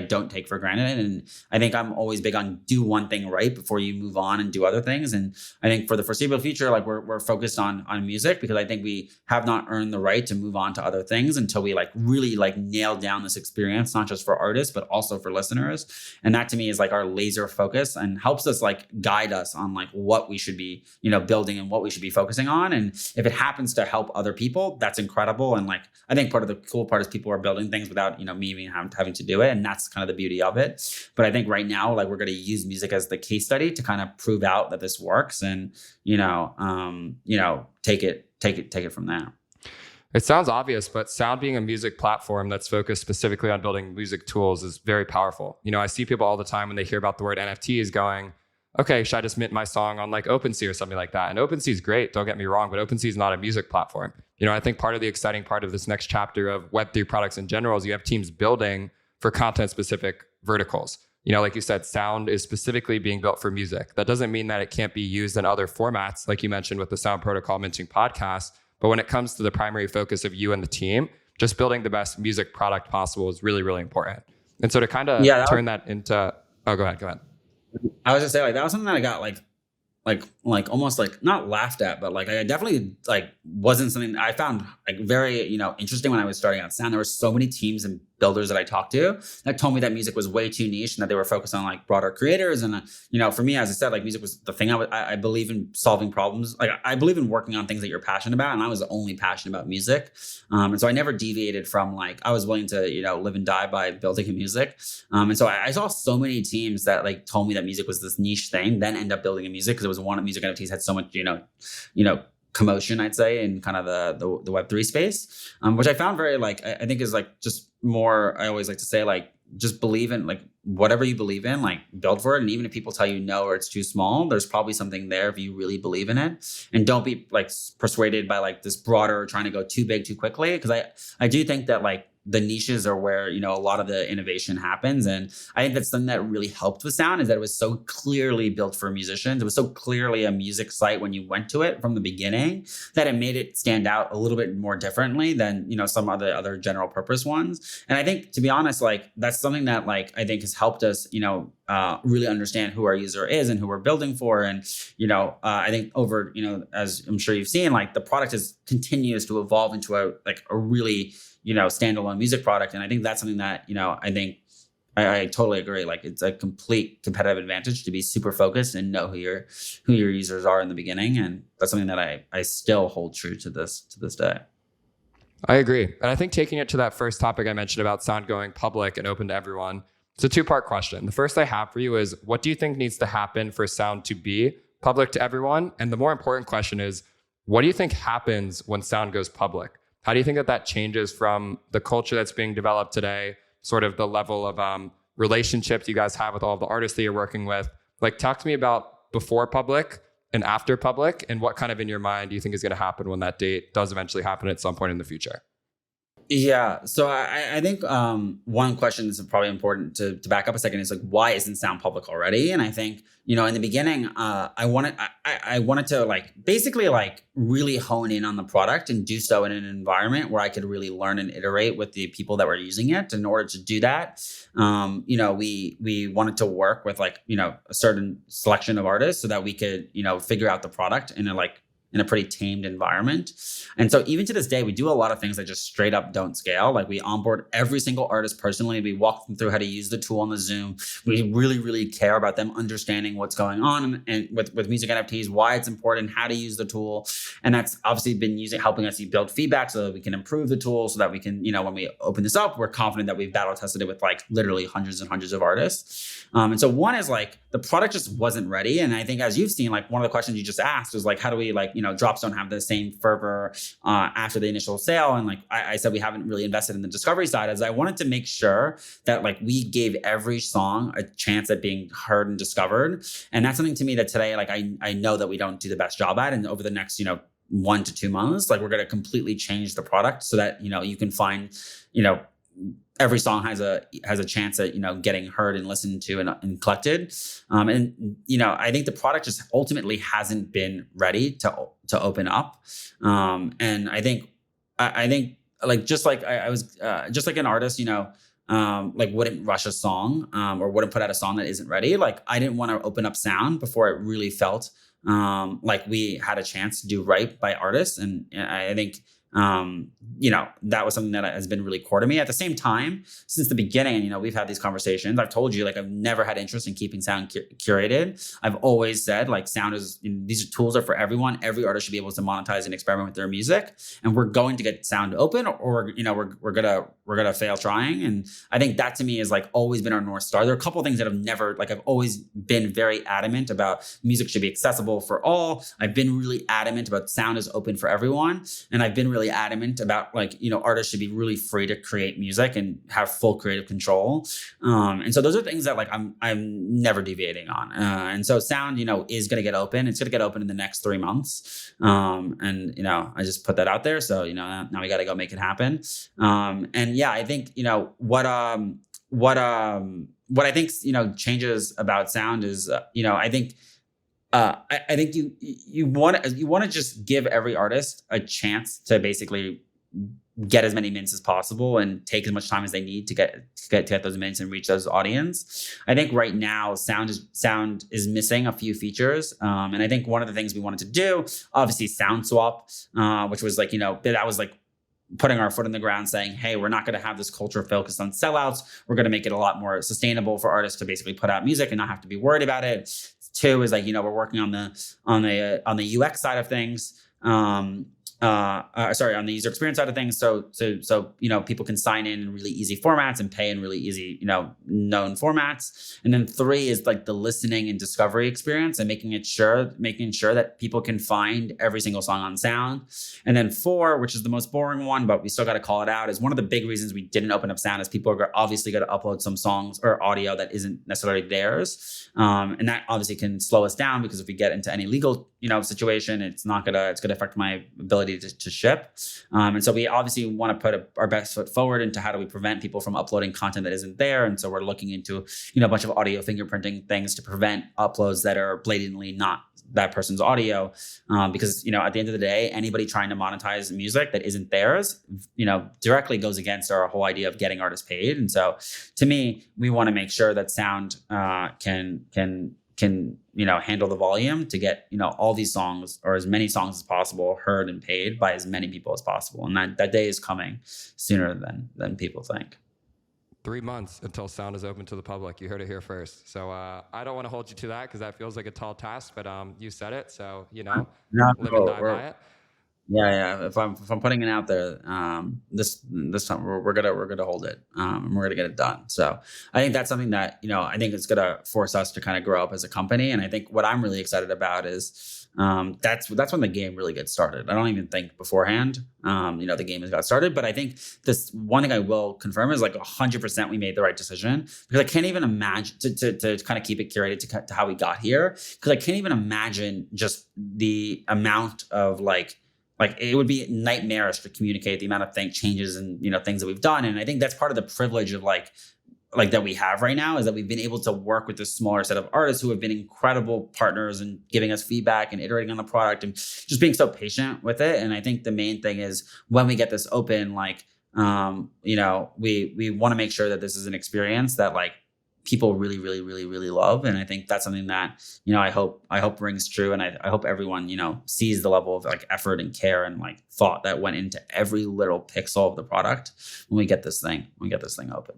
don't take for granted. And I think I'm always big on do one thing right before you move on and do other things. And I think for the foreseeable future, like we're focused on music, because I think we have not earned the right to move on to other things until we like really like nail down this experience, not just for artists, but also for listeners. And that to me is like our laser focus and helps us like guide us on like what we should be, building and what we should be focusing on. And if it happens to help other people, that's incredible. And like, I think part of the cool part is people are building things without, me even having to do it. And that's kind of the beauty of it. But I think right now, like we're going to use music as the case study to kind of prove out that this works, and take it from there. It sounds obvious, but Sound being a music platform that's focused specifically on building music tools is very powerful. I see people all the time when they hear about the word NFTs going, okay, should I just mint my song on like OpenSea or something like that? And OpenSea is great, don't get me wrong, but OpenSea is not a music platform. I think part of the exciting part of this next chapter of Web3 products in general is you have teams building for content specific verticals. Like you said, Sound is specifically being built for music. That doesn't mean that it can't be used in other formats, like you mentioned with the Sound Protocol minting podcast. But when it comes to the primary focus of you and the team, just building the best music product possible is really, really important. And so to kind of turn that into, go ahead. I was just saying, like, that was something that I got like almost like not laughed at, but like I definitely like wasn't something I found like very, interesting when I was starting out Sound. There were so many teams and builders that I talked to that told me that music was way too niche and that they were focused on like broader creators. And, for me, as I said, like music was the thing. I believe in solving problems. Like I believe in working on things that you're passionate about. And I was only passionate about music. And so I never deviated from like, I was willing to, live and die by building music. And so I saw so many teams that like told me that music was this niche thing, then end up building a music because it was one of music NFTs had so much, commotion, I'd say, in kind of the Web3 space, which I found very like, I think is like just more, I always like to say like, just believe in like whatever you believe in, like build for it. And even if people tell you no, or it's too small, there's probably something there if you really believe in it. And don't be like persuaded by like this broader trying to go too big too quickly. Cause I do think that like the niches are where, a lot of the innovation happens. And I think that's something that really helped with Sound is that it was so clearly built for musicians. It was so clearly a music site when you went to it from the beginning that it made it stand out a little bit more differently than, some of the other general purpose ones. And I think, to be honest, like that's something that like I think has helped us, really understand who our user is and who we're building for. And, I think over, as I'm sure you've seen, like the product continues to evolve into a really, standalone music product. And I think that's something that, I think I totally agree. Like it's a complete competitive advantage to be super focused and know who your users are in the beginning. And that's something that I still hold true to this day. I agree. And I think taking it to that first topic I mentioned about Sound going public and open to everyone, it's a two-part question. The first I have for you is, what do you think needs to happen for Sound to be public to everyone? And the more important question is, what do you think happens when Sound goes public? How do you think that changes from the culture that's being developed today, sort of the level of relationships you guys have with all of the artists that you're working with? Like, talk to me about before public and after public, and what kind of in your mind do you think is going to happen when that date does eventually happen at some point in the future? Yeah. So I think one question that's probably important to back up a second is like, why isn't Sound public already? And I think, in the beginning, I wanted to like basically like really hone in on the product and do so in an environment where I could really learn and iterate with the people that were using it. In order to do that, we wanted to work with like, a certain selection of artists so that we could, figure out the product in a pretty tamed environment. And so even to this day, we do a lot of things that just straight up don't scale. Like we onboard every single artist personally. We walk them through how to use the tool on the Zoom. We really, really care about them understanding what's going on and with music NFTs, why it's important, how to use the tool. And that's obviously been helping us build feedback so that we can improve the tool, so that we can, when we open this up, we're confident that we've battle tested it with like literally hundreds and hundreds of artists. And so one is like the product just wasn't ready. And I think as you've seen, like one of the questions you just asked was like, how do we like, drops don't have the same fervor after the initial sale. And like I said, we haven't really invested in the discovery side, as I wanted to make sure that like we gave every song a chance at being heard and discovered. And that's something to me that today, like I know that we don't do the best job at. And over the next, 1 to 2 months, like we're going to completely change the product so that, you can find, every song has a chance at, getting heard and listened to and collected. I think the product just ultimately hasn't been ready to open up. And I think like, just like I was, just like an artist, like wouldn't rush a song, or wouldn't put out a song that isn't ready. Like I didn't want to open up Sound before it really felt like we had a chance to do right by artists. And I think, that was something that has been really core to me. At the same time, since the beginning, we've had these conversations. I've told you, like, I've never had interest in keeping Sound curated. I've always said, like, Sound is, these tools are for everyone. Every artist should be able to monetize and experiment with their music. And we're going to get Sound open, or, we're gonna fail trying. And I think that to me is like always been our North Star. There are a couple of things that have never, like, I've always been very adamant about music should be accessible for all. I've been really adamant about Sound is open for everyone. And I've been really adamant about, like, artists should be really free to create music and have full creative control. And so those are things that, like, I'm never deviating on. And so Sound, is going to get open. It's going to get open in the next 3 months. And, I just put that out there. So, now we got to go make it happen. And yeah, I think, what I think, changes about Sound is, I think, I think you want to just give every artist a chance to basically get as many mints as possible and take as much time as they need to get those mints and reach those audience. I think right now Sound is missing a few features, and I think one of the things we wanted to do, obviously, Sound Swap, which was like, that was like putting our foot in the ground, saying, hey, we're not going to have this culture focused on sellouts. We're going to make it a lot more sustainable for artists to basically put out music and not have to be worried about it. 2 is like, we're working on the UX side of things. On the user experience side of things. So people can sign in really easy formats and pay in really easy, known formats. And then 3 is like the listening and discovery experience and making sure that people can find every single song on Sound. And then 4, which is the most boring one, but we still got to call it out, is one of the big reasons we didn't open up Sound is people are obviously going to upload some songs or audio that isn't necessarily theirs. And that obviously can slow us down, because if we get into any legal, situation, it's going to affect my ability to ship. And so we obviously want to put our best foot forward into how do we prevent people from uploading content that isn't there. And so we're looking into, a bunch of audio fingerprinting things to prevent uploads that are blatantly not that person's audio. Because, at the end of the day, anybody trying to monetize music that isn't theirs, directly goes against our whole idea of getting artists paid. And so to me, we want to make sure that Sound can handle the volume to get, all these songs, or as many songs as possible, heard and paid by as many people as possible. And that day is coming sooner than people think. 3 months until Sound is open to the public. You heard it here first. So I don't want to hold you to that, because that feels like a tall task, but live and die by it. Yeah. If I'm putting it out there, this time we're gonna hold it, and we're gonna get it done. So I think that's something that, I think it's gonna force us to kind of grow up as a company. And I think what I'm really excited about is, that's when the game really gets started. I don't even think beforehand, the game has got started. But I think this one thing I will confirm is, like, 100% we made the right decision, because I can't even imagine to kind of keep it curated to how we got here. Because I can't even imagine just the amount of like it would be nightmarish to communicate the amount of changes and, things that we've done. And I think that's part of the privilege of like that we have right now, is that we've been able to work with this smaller set of artists who have been incredible partners and giving us feedback and iterating on the product and just being so patient with it. And I think the main thing is, when we get this open, we want to make sure that this is an experience that, like, people really, really, really, really love. And I think that's something that, I hope rings true. And I hope everyone, sees the level of, like, effort and care and, like, thought that went into every little pixel of the product when we get this thing open.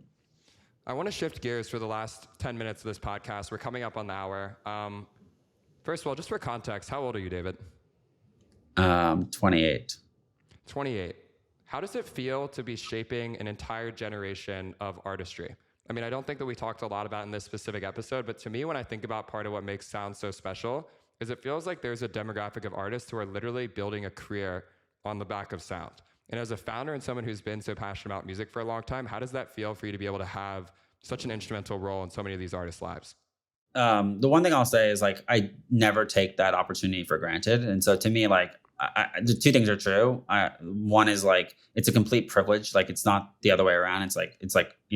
I want to shift gears for the last 10 minutes of this podcast. We're coming up on the hour. First of all, just for context, how old are you, David? 28. 28. How does it feel to be shaping an entire generation of artistry? I mean, I don't think that we talked a lot about in this specific episode, but to me, when I think about part of what makes Sound so special, is it feels like there's a demographic of artists who are literally building a career on the back of sound. And as a founder and someone who's been so passionate about music for a long time, how does that feel for you to be able to have such an instrumental role in so many of these artists' lives? The one thing I'll say is like I never take that opportunity for granted, and so to me, like the two things are true. One is like it's a complete privilege. Like it's not the other way around. It's like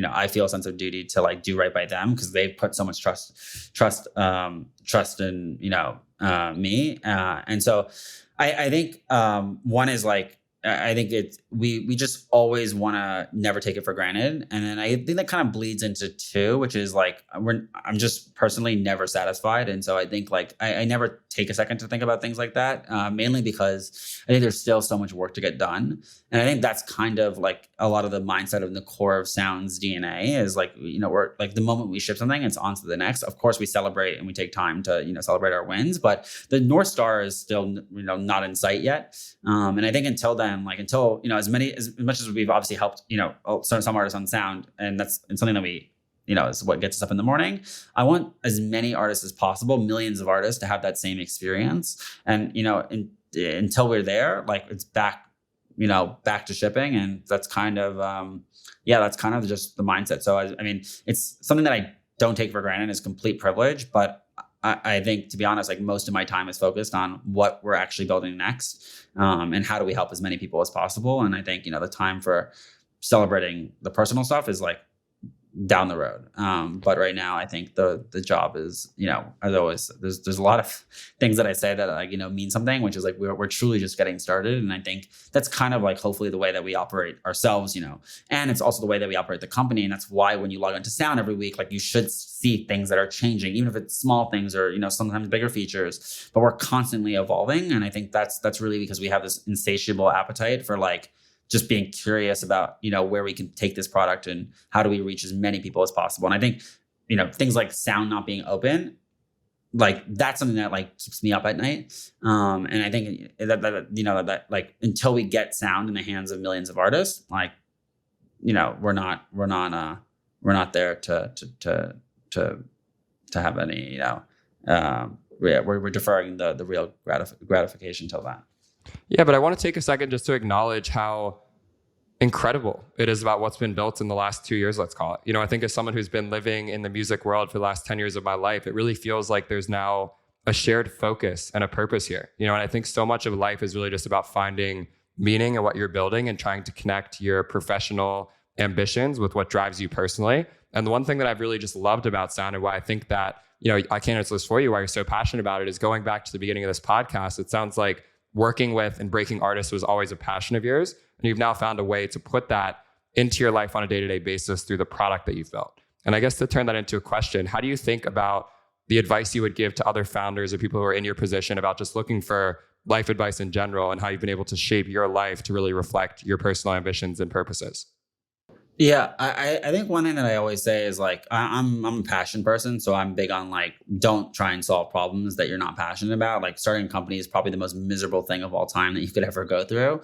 I feel a sense of duty to like do right by them because they've put so much trust in me, and so I think one is like. I think we just always want to never take it for granted. And then I think that kind of bleeds into two, which is like, I'm just personally never satisfied. And so I think like, I never take a second to think about things like that, mainly because I think there's still so much work to get done. And I think that's kind of like a lot of the mindset of the core of Sound's DNA is like, we're like the moment we ship something, it's on to the next. Of course we celebrate and we take time to, celebrate our wins, but the North Star is still, not in sight yet. And I think until then, until as much as we've obviously helped some artists on Sound, and something that we is what gets us up in the morning. I want as many artists as possible, millions of artists, to have that same experience. And until we're there, like it's back to shipping, and that's kind of that's kind of just the mindset. So I mean, it's something that I don't take for granted. It's complete privilege, but I think, to be honest, like most of my time is focused on what we're actually building next, and how do we help as many people as possible. And I think, the time for celebrating the personal stuff is like down the road. But right now, I think the job is, as always, there's a lot of things that I say that like, mean something, which is like, we're truly just getting started. And I think that's kind of like, hopefully the way that we operate ourselves, and it's also the way that we operate the company. And that's why when you log into Sound every week, like you should see things that are changing, even if it's small things or, sometimes bigger features, but we're constantly evolving. And I think that's really because we have this insatiable appetite for like, just being curious about, where we can take this product and how do we reach as many people as possible. And I think, things like Sound not being open, like that's something that like keeps me up at night. And I think that like until we get Sound in the hands of millions of artists, like, we're not there to have any, we're deferring the real gratification till then. Yeah, but I want to take a second just to acknowledge how incredible it is about what's been built in the last 2 years, let's call it. I think as someone who's been living in the music world for the last 10 years of my life, it really feels like there's now a shared focus and a purpose here. And I think so much of life is really just about finding meaning in what you're building and trying to connect your professional ambitions with what drives you personally. And the one thing that I've really just loved about Sound and why I think that, I can't answer this for you, why you're so passionate about it, is going back to the beginning of this podcast. It sounds like working with and breaking artists was always a passion of yours. And you've now found a way to put that into your life on a day-to-day basis through the product that you've built. And I guess to turn that into a question, how do you think about the advice you would give to other founders or people who are in your position about just looking for life advice in general and how you've been able to shape your life to really reflect your personal ambitions and purposes? Yeah, I think one thing that I always say is like, I'm a passion person. So I'm big on like, don't try and solve problems that you're not passionate about. Like starting a company is probably the most miserable thing of all time that you could ever go through.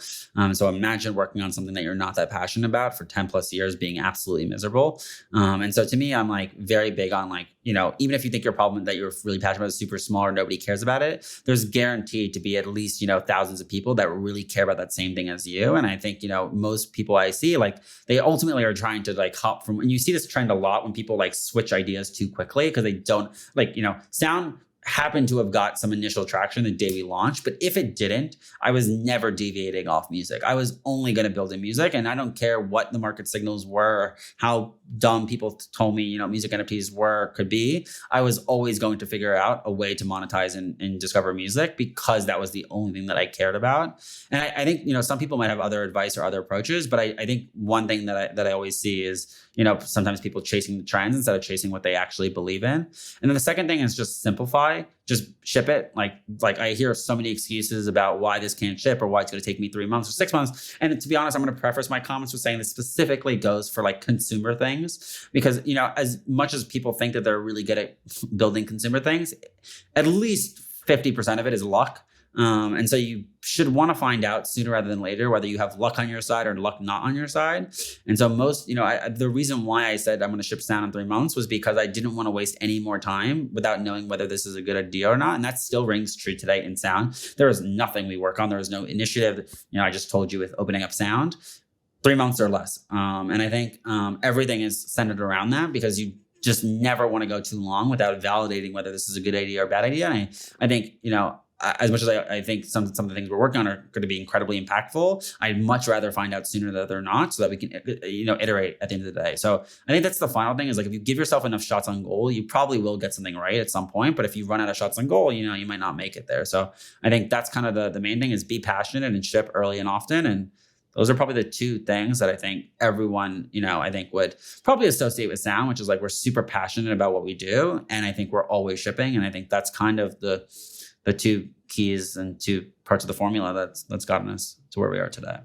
So imagine working on something that you're not that passionate about for 10 plus years being absolutely miserable. And so to me, I'm like very big on like, even if you think your problem that you're really passionate about is super small or nobody cares about it, there's guaranteed to be at least, thousands of people that really care about that same thing as you. And I think, most people I see, like they ultimately are trying to like hop from, and you see this trend a lot when people like switch ideas too quickly because they don't like, Sound happened to have got some initial traction the day we launched, but if it didn't, I was never deviating off music. I was only going to build in music, and I don't care what the market signals were, or how dumb people told me, music NFTs could be. I was always going to figure out a way to monetize and discover music because that was the only thing that I cared about. And I think, some people might have other advice or other approaches, but I think one thing that I always see is, sometimes people chasing the trends instead of chasing what they actually believe in. And then the second thing is just simplify, just ship it. Like I hear so many excuses about why this can't ship or why it's going to take me 3 months or 6 months. And to be honest, I'm going to preface my comments with saying this specifically goes for like consumer things, because, as much as people think that they're really good at building consumer things, at least 50% of it is luck. And so you should want to find out sooner rather than later whether you have luck on your side or luck not on your side. And so most, the reason why I said I'm going to ship sound in 3 months was because I didn't want to waste any more time without knowing whether this is a good idea or not. And that still rings true today in sound. There is nothing we work on. There is no initiative. I just told you with opening up sound, 3 months or less. And I think everything is centered around that, because you just never want to go too long without validating whether this is a good idea or a bad idea. And I think, as much as I think some of the things we're working on are going to be incredibly impactful, I'd much rather find out sooner that they're not, so that we can, iterate at the end of the day. So I think that's the final thing, is like, if you give yourself enough shots on goal, you probably will get something right at some point. But if you run out of shots on goal, you might not make it there. So I think that's kind of the main thing, is be passionate and ship early and often. And those are probably the two things that I think everyone, I think would probably associate with sound, which is like, we're super passionate about what we do. And I think we're always shipping. And I think that's kind of the two keys and two parts of the formula that's gotten us to where we are today.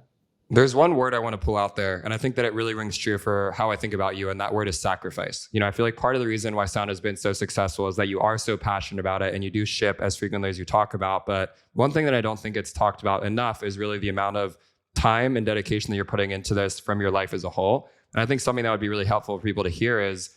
There's one word I want to pull out there, and I think that it really rings true for how I think about you, and that word is sacrifice. I feel like part of the reason why sound has been so successful is that you are so passionate about it and you do ship as frequently as you talk about. But one thing that I don't think it's talked about enough is really the amount of time and dedication that you're putting into this from your life as a whole. And I think something that would be really helpful for people to hear is,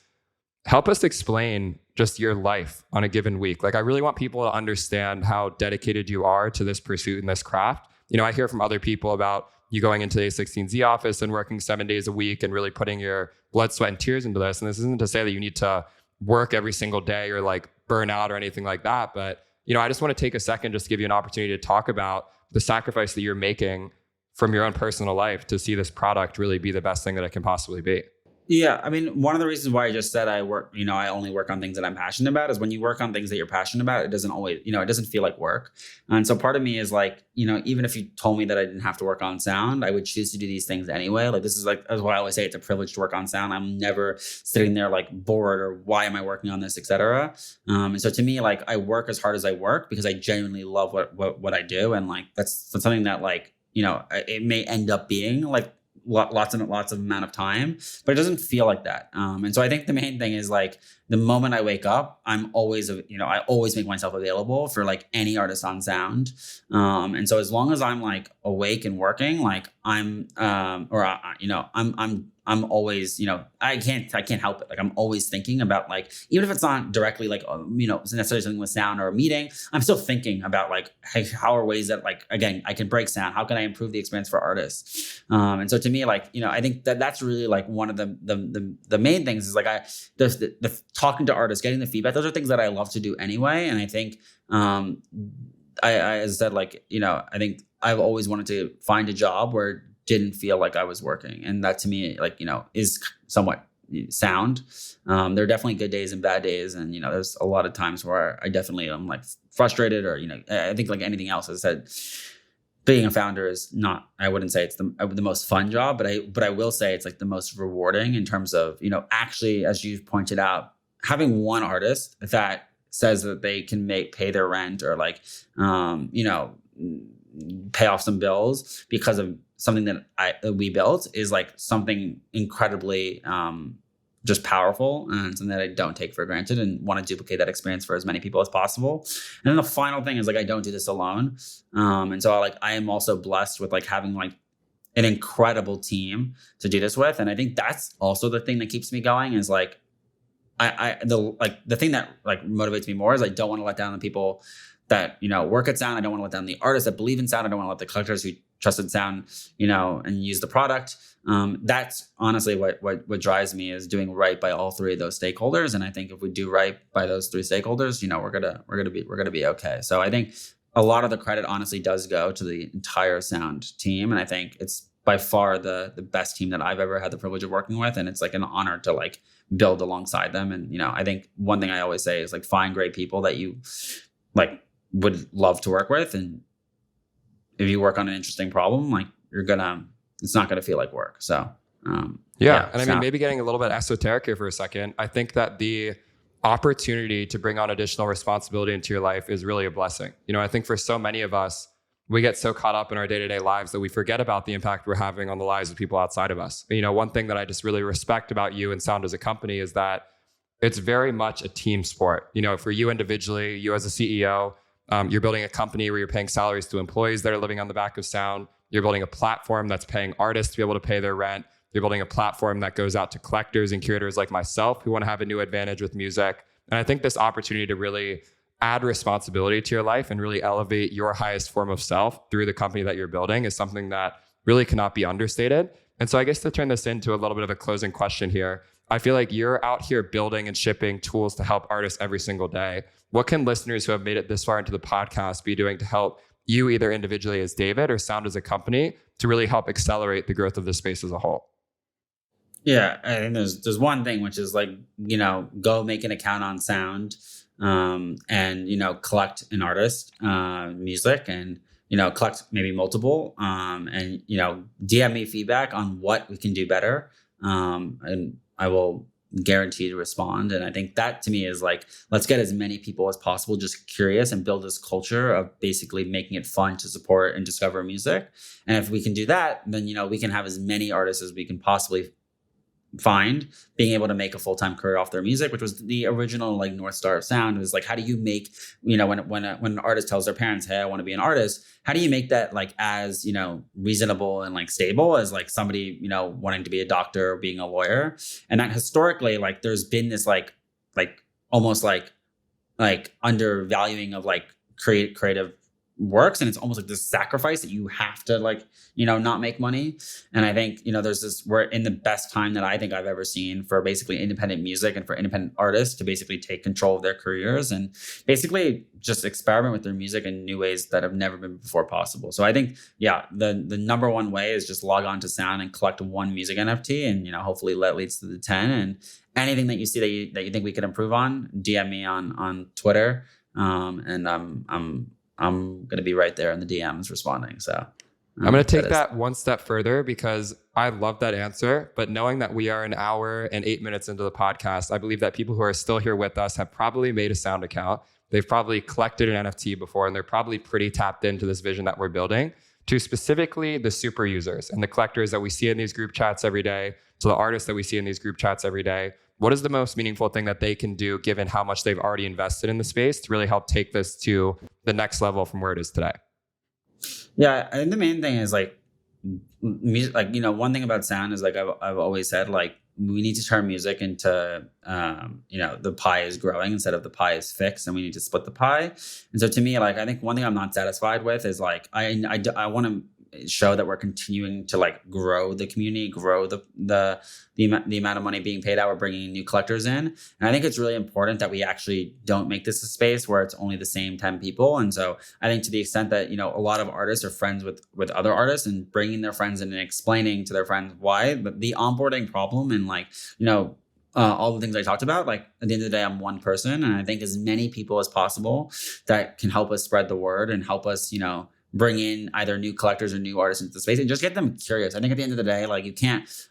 help us explain just your life on a given week. Like, I really want people to understand how dedicated you are to this pursuit and this craft. I hear from other people about you going into the A16Z office and working 7 days a week and really putting your blood, sweat, and tears into this. And this isn't to say that you need to work every single day or like burn out or anything like that. But, I just want to take a second just to give you an opportunity to talk about the sacrifice that you're making from your own personal life to see this product really be the best thing that it can possibly be. Yeah. I mean, one of the reasons why I just said I only work on things that I'm passionate about is when you work on things that you're passionate about, it doesn't always, it doesn't feel like work. And so part of me is like, even if you told me that I didn't have to work on sound, I would choose to do these things anyway. Like, this is like, that's why I always say it's a privilege to work on sound. I'm never sitting there like bored or why am I working on this, et cetera. And so to me, like, I work as hard as I work because I genuinely love what I do. And like, that's something that like, it may end up being like lots of amount of time, but it doesn't feel like that. And so I think the main thing is like, the moment I wake up, I'm always, I always make myself available for like any artist on sound. And so as long as I'm like awake and working, like I'm always, I can't help it. Like, I'm always thinking about like, even if it's not directly like, necessarily something with sound or a meeting, I'm still thinking about like, hey, how are ways that like, again, I can break sound? How can I improve the experience for artists? And so to me, like, I think that's really like one of the main things is like, the talking to artists, getting the feedback. Those are things that I love to do anyway. And I think, I as I said, like, I think I've always wanted to find a job where it didn't feel like I was working. And that to me, like, is somewhat sound. There are definitely good days and bad days. And, there's a lot of times where I definitely am like frustrated or, I think like anything else, as I said, being a founder is not, I wouldn't say it's the most fun job, but I will say it's like the most rewarding in terms of, actually, as you've pointed out, having one artist that says that they can pay their rent or like, pay off some bills because of something that we built is like something incredibly just powerful and something that I don't take for granted and want to duplicate that experience for as many people as possible. And then the final thing is like, I don't do this alone. And so I am also blessed with like having like an incredible team to do this with. And I think that's also the thing that keeps me going is like, the thing that like motivates me more is I don't want to let down the people that, work at sound. I don't want to let down the artists that believe in sound. I don't want to let the collectors who trusted sound, and use the product. That's honestly what drives me is doing right by all three of those stakeholders. And I think if we do right by those three stakeholders, we're gonna be okay. So I think a lot of the credit honestly does go to the entire sound team. And I think it's by far the best team that I've ever had the privilege of working with. And it's like an honor to like build alongside them. And, I think one thing I always say is like, find great people that you like would love to work with. And if you work on an interesting problem, like it's not gonna feel like work. So, yeah. And I mean, maybe getting a little bit esoteric here for a second, I think that the opportunity to bring on additional responsibility into your life is really a blessing. I think for so many of us, we get so caught up in our day-to-day lives that we forget about the impact we're having on the lives of people outside of us. One thing that I just really respect about you and Sound as a company is that it's very much a team sport. For you individually, you as a CEO, You're building a company where you're paying salaries to employees that are living on the back of sound. You're building a platform that's paying artists to be able to pay their rent. You're building a platform that goes out to collectors and curators like myself who want to have a new advantage with music. And I think this opportunity to really add responsibility to your life and really elevate your highest form of self through the company that you're building is something that really cannot be understated. And so I guess to turn this into a little bit of a closing question here, I feel like you're out here building and shipping tools to help artists every single day. What can listeners who have made it this far into the podcast be doing to help you either individually as David or Sound as a company to really help accelerate the growth of the space as a whole? Yeah, I think there's one thing, which is like, go make an account on Sound, and collect an artist music, and collect maybe multiple, and DM me feedback on what we can do better, and I will guarantee to respond. And I think that to me is like, let's get as many people as possible just curious and build this culture of basically making it fun to support and discover music. And if we can do that, then we can have as many artists as we can possibly find, being able to make a full-time career off their music, which was the original like North Star of Sound. It was like, how do you make, when an artist tells their parents, hey, I want to be an artist, how do you make that like as reasonable and like stable as like somebody wanting to be a doctor or being a lawyer? And that historically, like there's been this like almost like undervaluing of like creative works, and it's almost like this sacrifice that you have to like not make money. And I think we're in the best time that I think I've ever seen for basically independent music and for independent artists to basically take control of their careers and basically just experiment with their music in new ways that have never been before possible. So I think the number one way is just log on to Sound and collect one music NFT, and hopefully that leads to the 10. And anything that you see that you think we could improve on, DM me on Twitter, and I'm going to be right there in the DMs responding. So I'm going to take that one step further because I love that answer. But knowing that we are an hour and 8 minutes into the podcast, I believe that people who are still here with us have probably made a Sound account. They've probably collected an NFT before, and they're probably pretty tapped into this vision that we're building. To specifically the super users and the collectors that we see in these group chats every day, to the artists that we see in these group chats every day, what is the most meaningful thing that they can do given how much they've already invested in the space to really help take this to the next level from where it is today? Yeah, I think the main thing is like music. Like one thing about Sound is like I've always said, like we need to turn music into the pie is growing instead of the pie is fixed, and we need to split the pie. And so to me, like I think one thing I'm not satisfied with is like I want to show that we're continuing to like grow the community, grow the amount of money being paid out. We're bringing new collectors in. And I think it's really important that we actually don't make this a space where it's only the same 10 people. And so I think to the extent that, a lot of artists are friends with other artists and bringing their friends in and explaining to their friends why, but the onboarding problem and like, all the things I talked about, like at the end of the day, I'm one person. And I think as many people as possible that can help us spread the word and help us, bring in either new collectors or new artists into the space and just get them curious. I think at the end of the day, like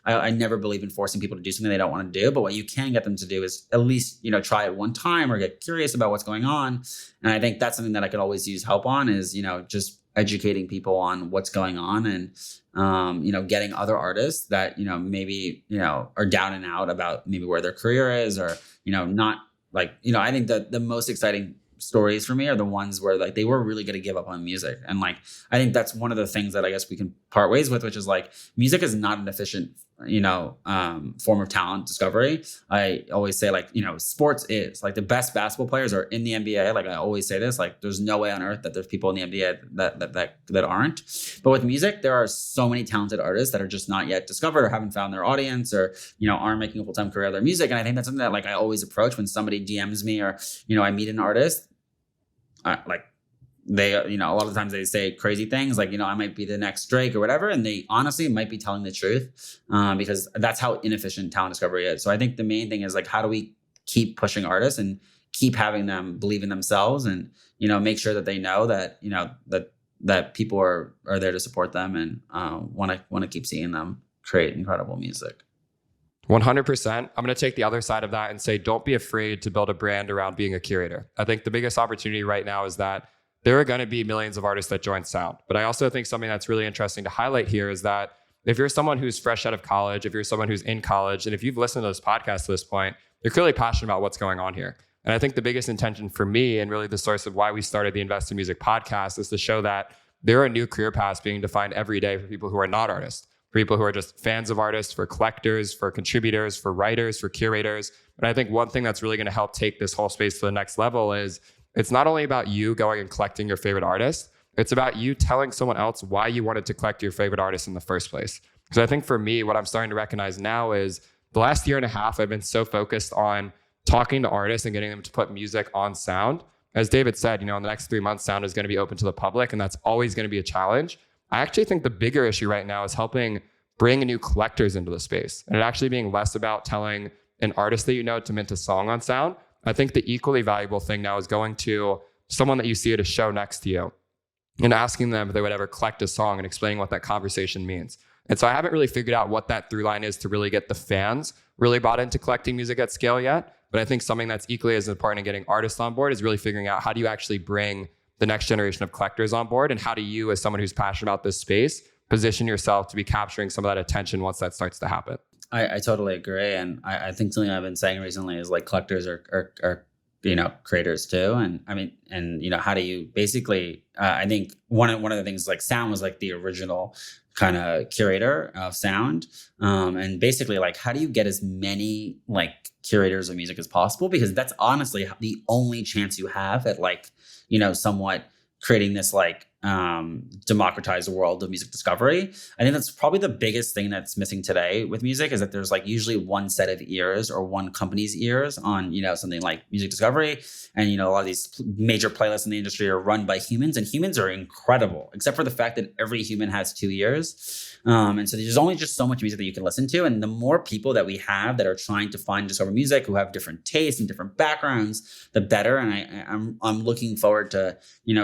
I never believe in forcing people to do something they don't want to do, but what you can get them to do is at least, try it one time or get curious about what's going on. And I think that's something that I could always use help on is, just educating people on what's going on and, getting other artists that, maybe, are down and out about maybe where their career is or, not like, I think that the most exciting stories for me are the ones where like they were really going to give up on music. And like I think that's one of the things that I guess we can part ways with, which is like music is not an efficient form of talent discovery. I always say like sports is like the best basketball players are in the NBA. Like I always say this, like there's no way on earth that there's people in the NBA that aren't. But with music, there are so many talented artists that are just not yet discovered or haven't found their audience or aren't making a full-time career of their music. And I think that's something that like I always approach when somebody DMs me or I meet an artist. Like they, a lot of the times they say crazy things like, I might be the next Drake or whatever. And they honestly might be telling the truth because that's how inefficient talent discovery is. So I think the main thing is like, how do we keep pushing artists and keep having them believe in themselves and, make sure that they know that, that people are there to support them and want to keep seeing them create incredible music. 100%. I'm going to take the other side of that and say, don't be afraid to build a brand around being a curator. I think the biggest opportunity right now is that there are going to be millions of artists that join Sound. But I also think something that's really interesting to highlight here is that if you're someone who's fresh out of college, if you're someone who's in college, and if you've listened to this podcast to this point, you're clearly passionate about what's going on here. And I think the biggest intention for me, and really the source of why we started the Invest in Music podcast, is to show that there are new career paths being defined every day for people who are not artists, for people who are just fans of artists, for collectors, for contributors, for writers, for curators. And I think one thing that's really going to help take this whole space to the next level is it's not only about you going and collecting your favorite artist, it's about you telling someone else why you wanted to collect your favorite artist in the first place. Because I think for me, what I'm starting to recognize now is the last year and a half, I've been so focused on talking to artists and getting them to put music on Sound. As David said, in the next 3 months, Sound is going to be open to the public, and that's always going to be a challenge. I actually think the bigger issue right now is helping bring new collectors into the space, and it actually being less about telling an artist that to mint a song on Sound. I think the equally valuable thing now is going to someone that you see at a show next to you and asking them if they would ever collect a song and explaining what that conversation means. And so I haven't really figured out what that through line is to really get the fans really bought into collecting music at scale yet. But I think something that's equally as important in getting artists on board is really figuring out how do you actually bring the next generation of collectors on board, and how do you, as someone who's passionate about this space, position yourself to be capturing some of that attention once that starts to happen. I totally agree. And I think something I've been saying recently is like collectors are creators too. And I mean, and how do you basically, I think one of the things, like Sound was like the original kind of curator of sound. And basically like, how do you get as many like curators of music as possible? Because that's honestly the only chance you have at like, somewhat creating this like democratized world of music discovery. I think that's probably the biggest thing that's missing today with music, is that there's like usually one set of ears or one company's ears on, something like music discovery. And, a lot of these major playlists in the industry are run by humans, and humans are incredible, except for the fact that every human has 2 ears. And so there's only just so much music that you can listen to. And the more people that we have that are trying to find and discover music, who have different tastes and different backgrounds, the better. And I'm looking forward to,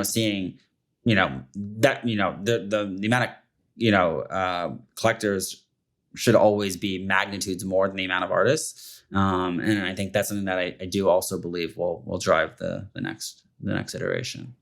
seeing, that, the amount of, collectors should always be magnitudes more than the amount of artists. And I think that's something that I do also believe will drive the next iteration.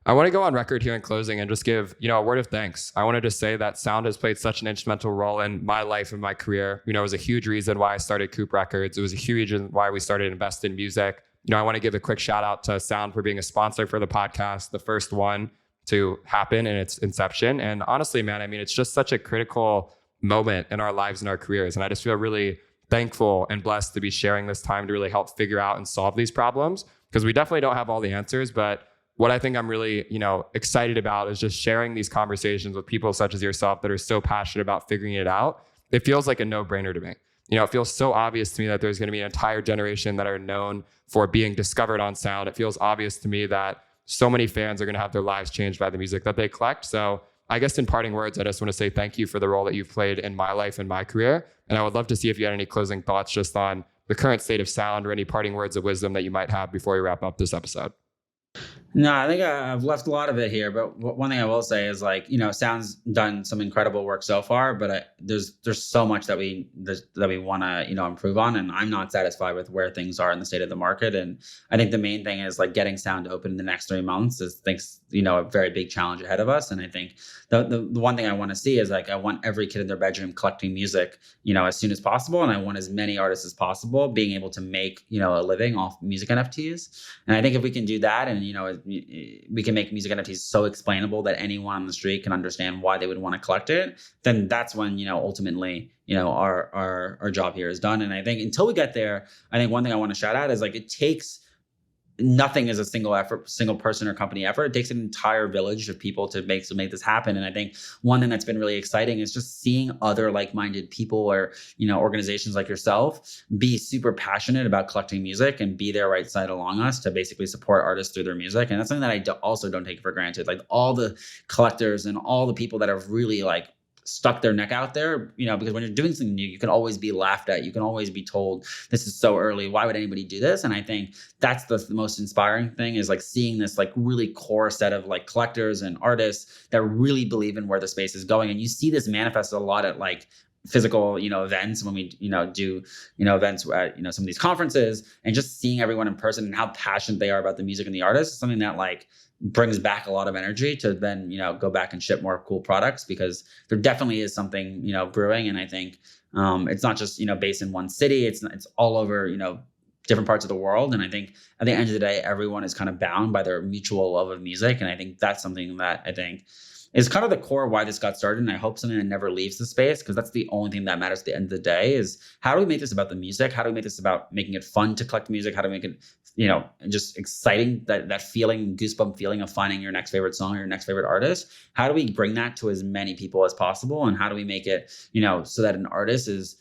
I want to go on record here in closing and just give, a word of thanks. I want to just say that Sound has played such an instrumental role in my life and my career. It was a huge reason why I started Coop Records. It was a huge reason why we started Invest in Music. I want to give a quick shout out to Sound for being a sponsor for the podcast, the first one to happen in its inception. And honestly, man, it's just such a critical moment in our lives and our careers. And I just feel really thankful and blessed to be sharing this time to really help figure out and solve these problems, because we definitely don't have all the answers. But what I think I'm really, excited about is just sharing these conversations with people such as yourself that are so passionate about figuring it out. It feels like a no-brainer to me. It feels so obvious to me that there's going to be an entire generation that are known for being discovered on Sound. It feels obvious to me that so many fans are going to have their lives changed by the music that they collect. So I guess in parting words, I just want to say thank you for the role that you've played in my life and my career. And I would love to see if you had any closing thoughts just on the current state of Sound, or any parting words of wisdom that you might have before we wrap up this episode. No, I think I've left a lot of it here, but one thing I will say is like, Sound's done some incredible work so far, but there's so much that we want to, improve on. And I'm not satisfied with where things are in the state of the market. And I think the main thing is like getting Sound open in the next 3 months is a very big challenge ahead of us. And I think the one thing I want to see is like, I want every kid in their bedroom collecting music, as soon as possible. And I want as many artists as possible being able to make, a living off music NFTs. And I think if we can do that, and, we can make music NFTs so explainable that anyone on the street can understand why they would want to collect it, then that's when, ultimately, our job here is done. And I think until we get there, I think one thing I want to shout out is like, it takes nothing as a single person or company effort. It takes an entire village of people to make this happen. And I think one thing that's been really exciting is just seeing other like-minded people or, organizations like yourself be super passionate about collecting music and be there right side along us to basically support artists through their music. And that's something that I also don't take for granted. Like all the collectors and all the people that have really like stuck their neck out there, because when you're doing something new, you can always be laughed at. You can always be told, this is so early. Why would anybody do this? And I think that's the most inspiring thing, is like seeing this like really core set of like collectors and artists that really believe in where the space is going. And you see this manifested a lot at like physical, events when we, do, events at, some of these conferences, and just seeing everyone in person and how passionate they are about the music and the artists is something that like brings back a lot of energy to then, go back and ship more cool products, because there definitely is something, brewing. And I think it's not just, based in one city. It's all over, different parts of the world. And I think at the end of the day, everyone is kind of bound by their mutual love of music. And I think that's something that I think is kind of the core of why this got started. And I hope something that never leaves the space, because that's the only thing that matters at the end of the day is how do we make this about the music? How do we make this about making it fun to collect music? How do we make it, just exciting, that feeling, goosebump feeling of finding your next favorite song or your next favorite artist? How do we bring that to as many people as possible? And how do we make it, so that an artist is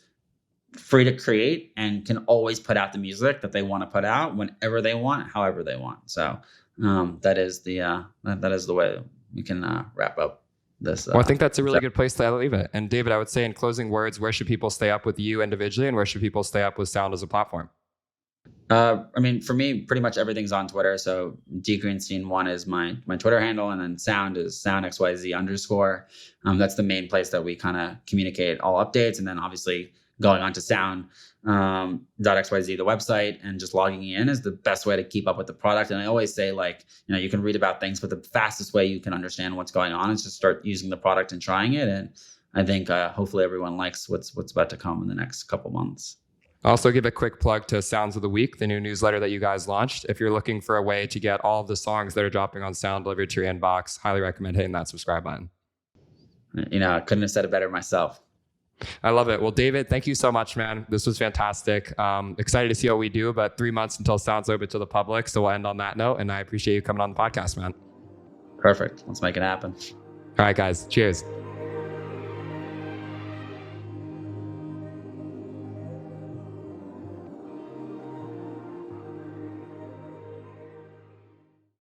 free to create and can always put out the music that they want to put out whenever they want, however they want. So that is the way we can wrap up this. Well, I think that's a really good place to leave it. And David, I would say in closing words, where should people stay up with you individually, and where should people stay up with Sound as a platform? For me, pretty much everything's on Twitter. So dgreenstein1 is my Twitter handle, and then Sound is Sound.xyz_. That's the main place that we kind of communicate all updates, and then obviously going on to Sound.xyz, the website, and just logging in is the best way to keep up with the product. And I always say, you can read about things, but the fastest way you can understand what's going on is to start using the product and trying it. And I think hopefully everyone likes what's about to come in the next couple months. Also, give a quick plug to Sounds of the Week, the new newsletter that you guys launched. If you're looking for a way to get all of the songs that are dropping on Sound delivered to your inbox, highly recommend hitting that subscribe button. I couldn't have said it better myself. I love it. Well, David, thank you so much, man. This was fantastic. Excited to see what we do, but 3 months until Sound's open to the public. So we'll end on that note. And I appreciate you coming on the podcast, man. Perfect. Let's make it happen. All right, guys. Cheers.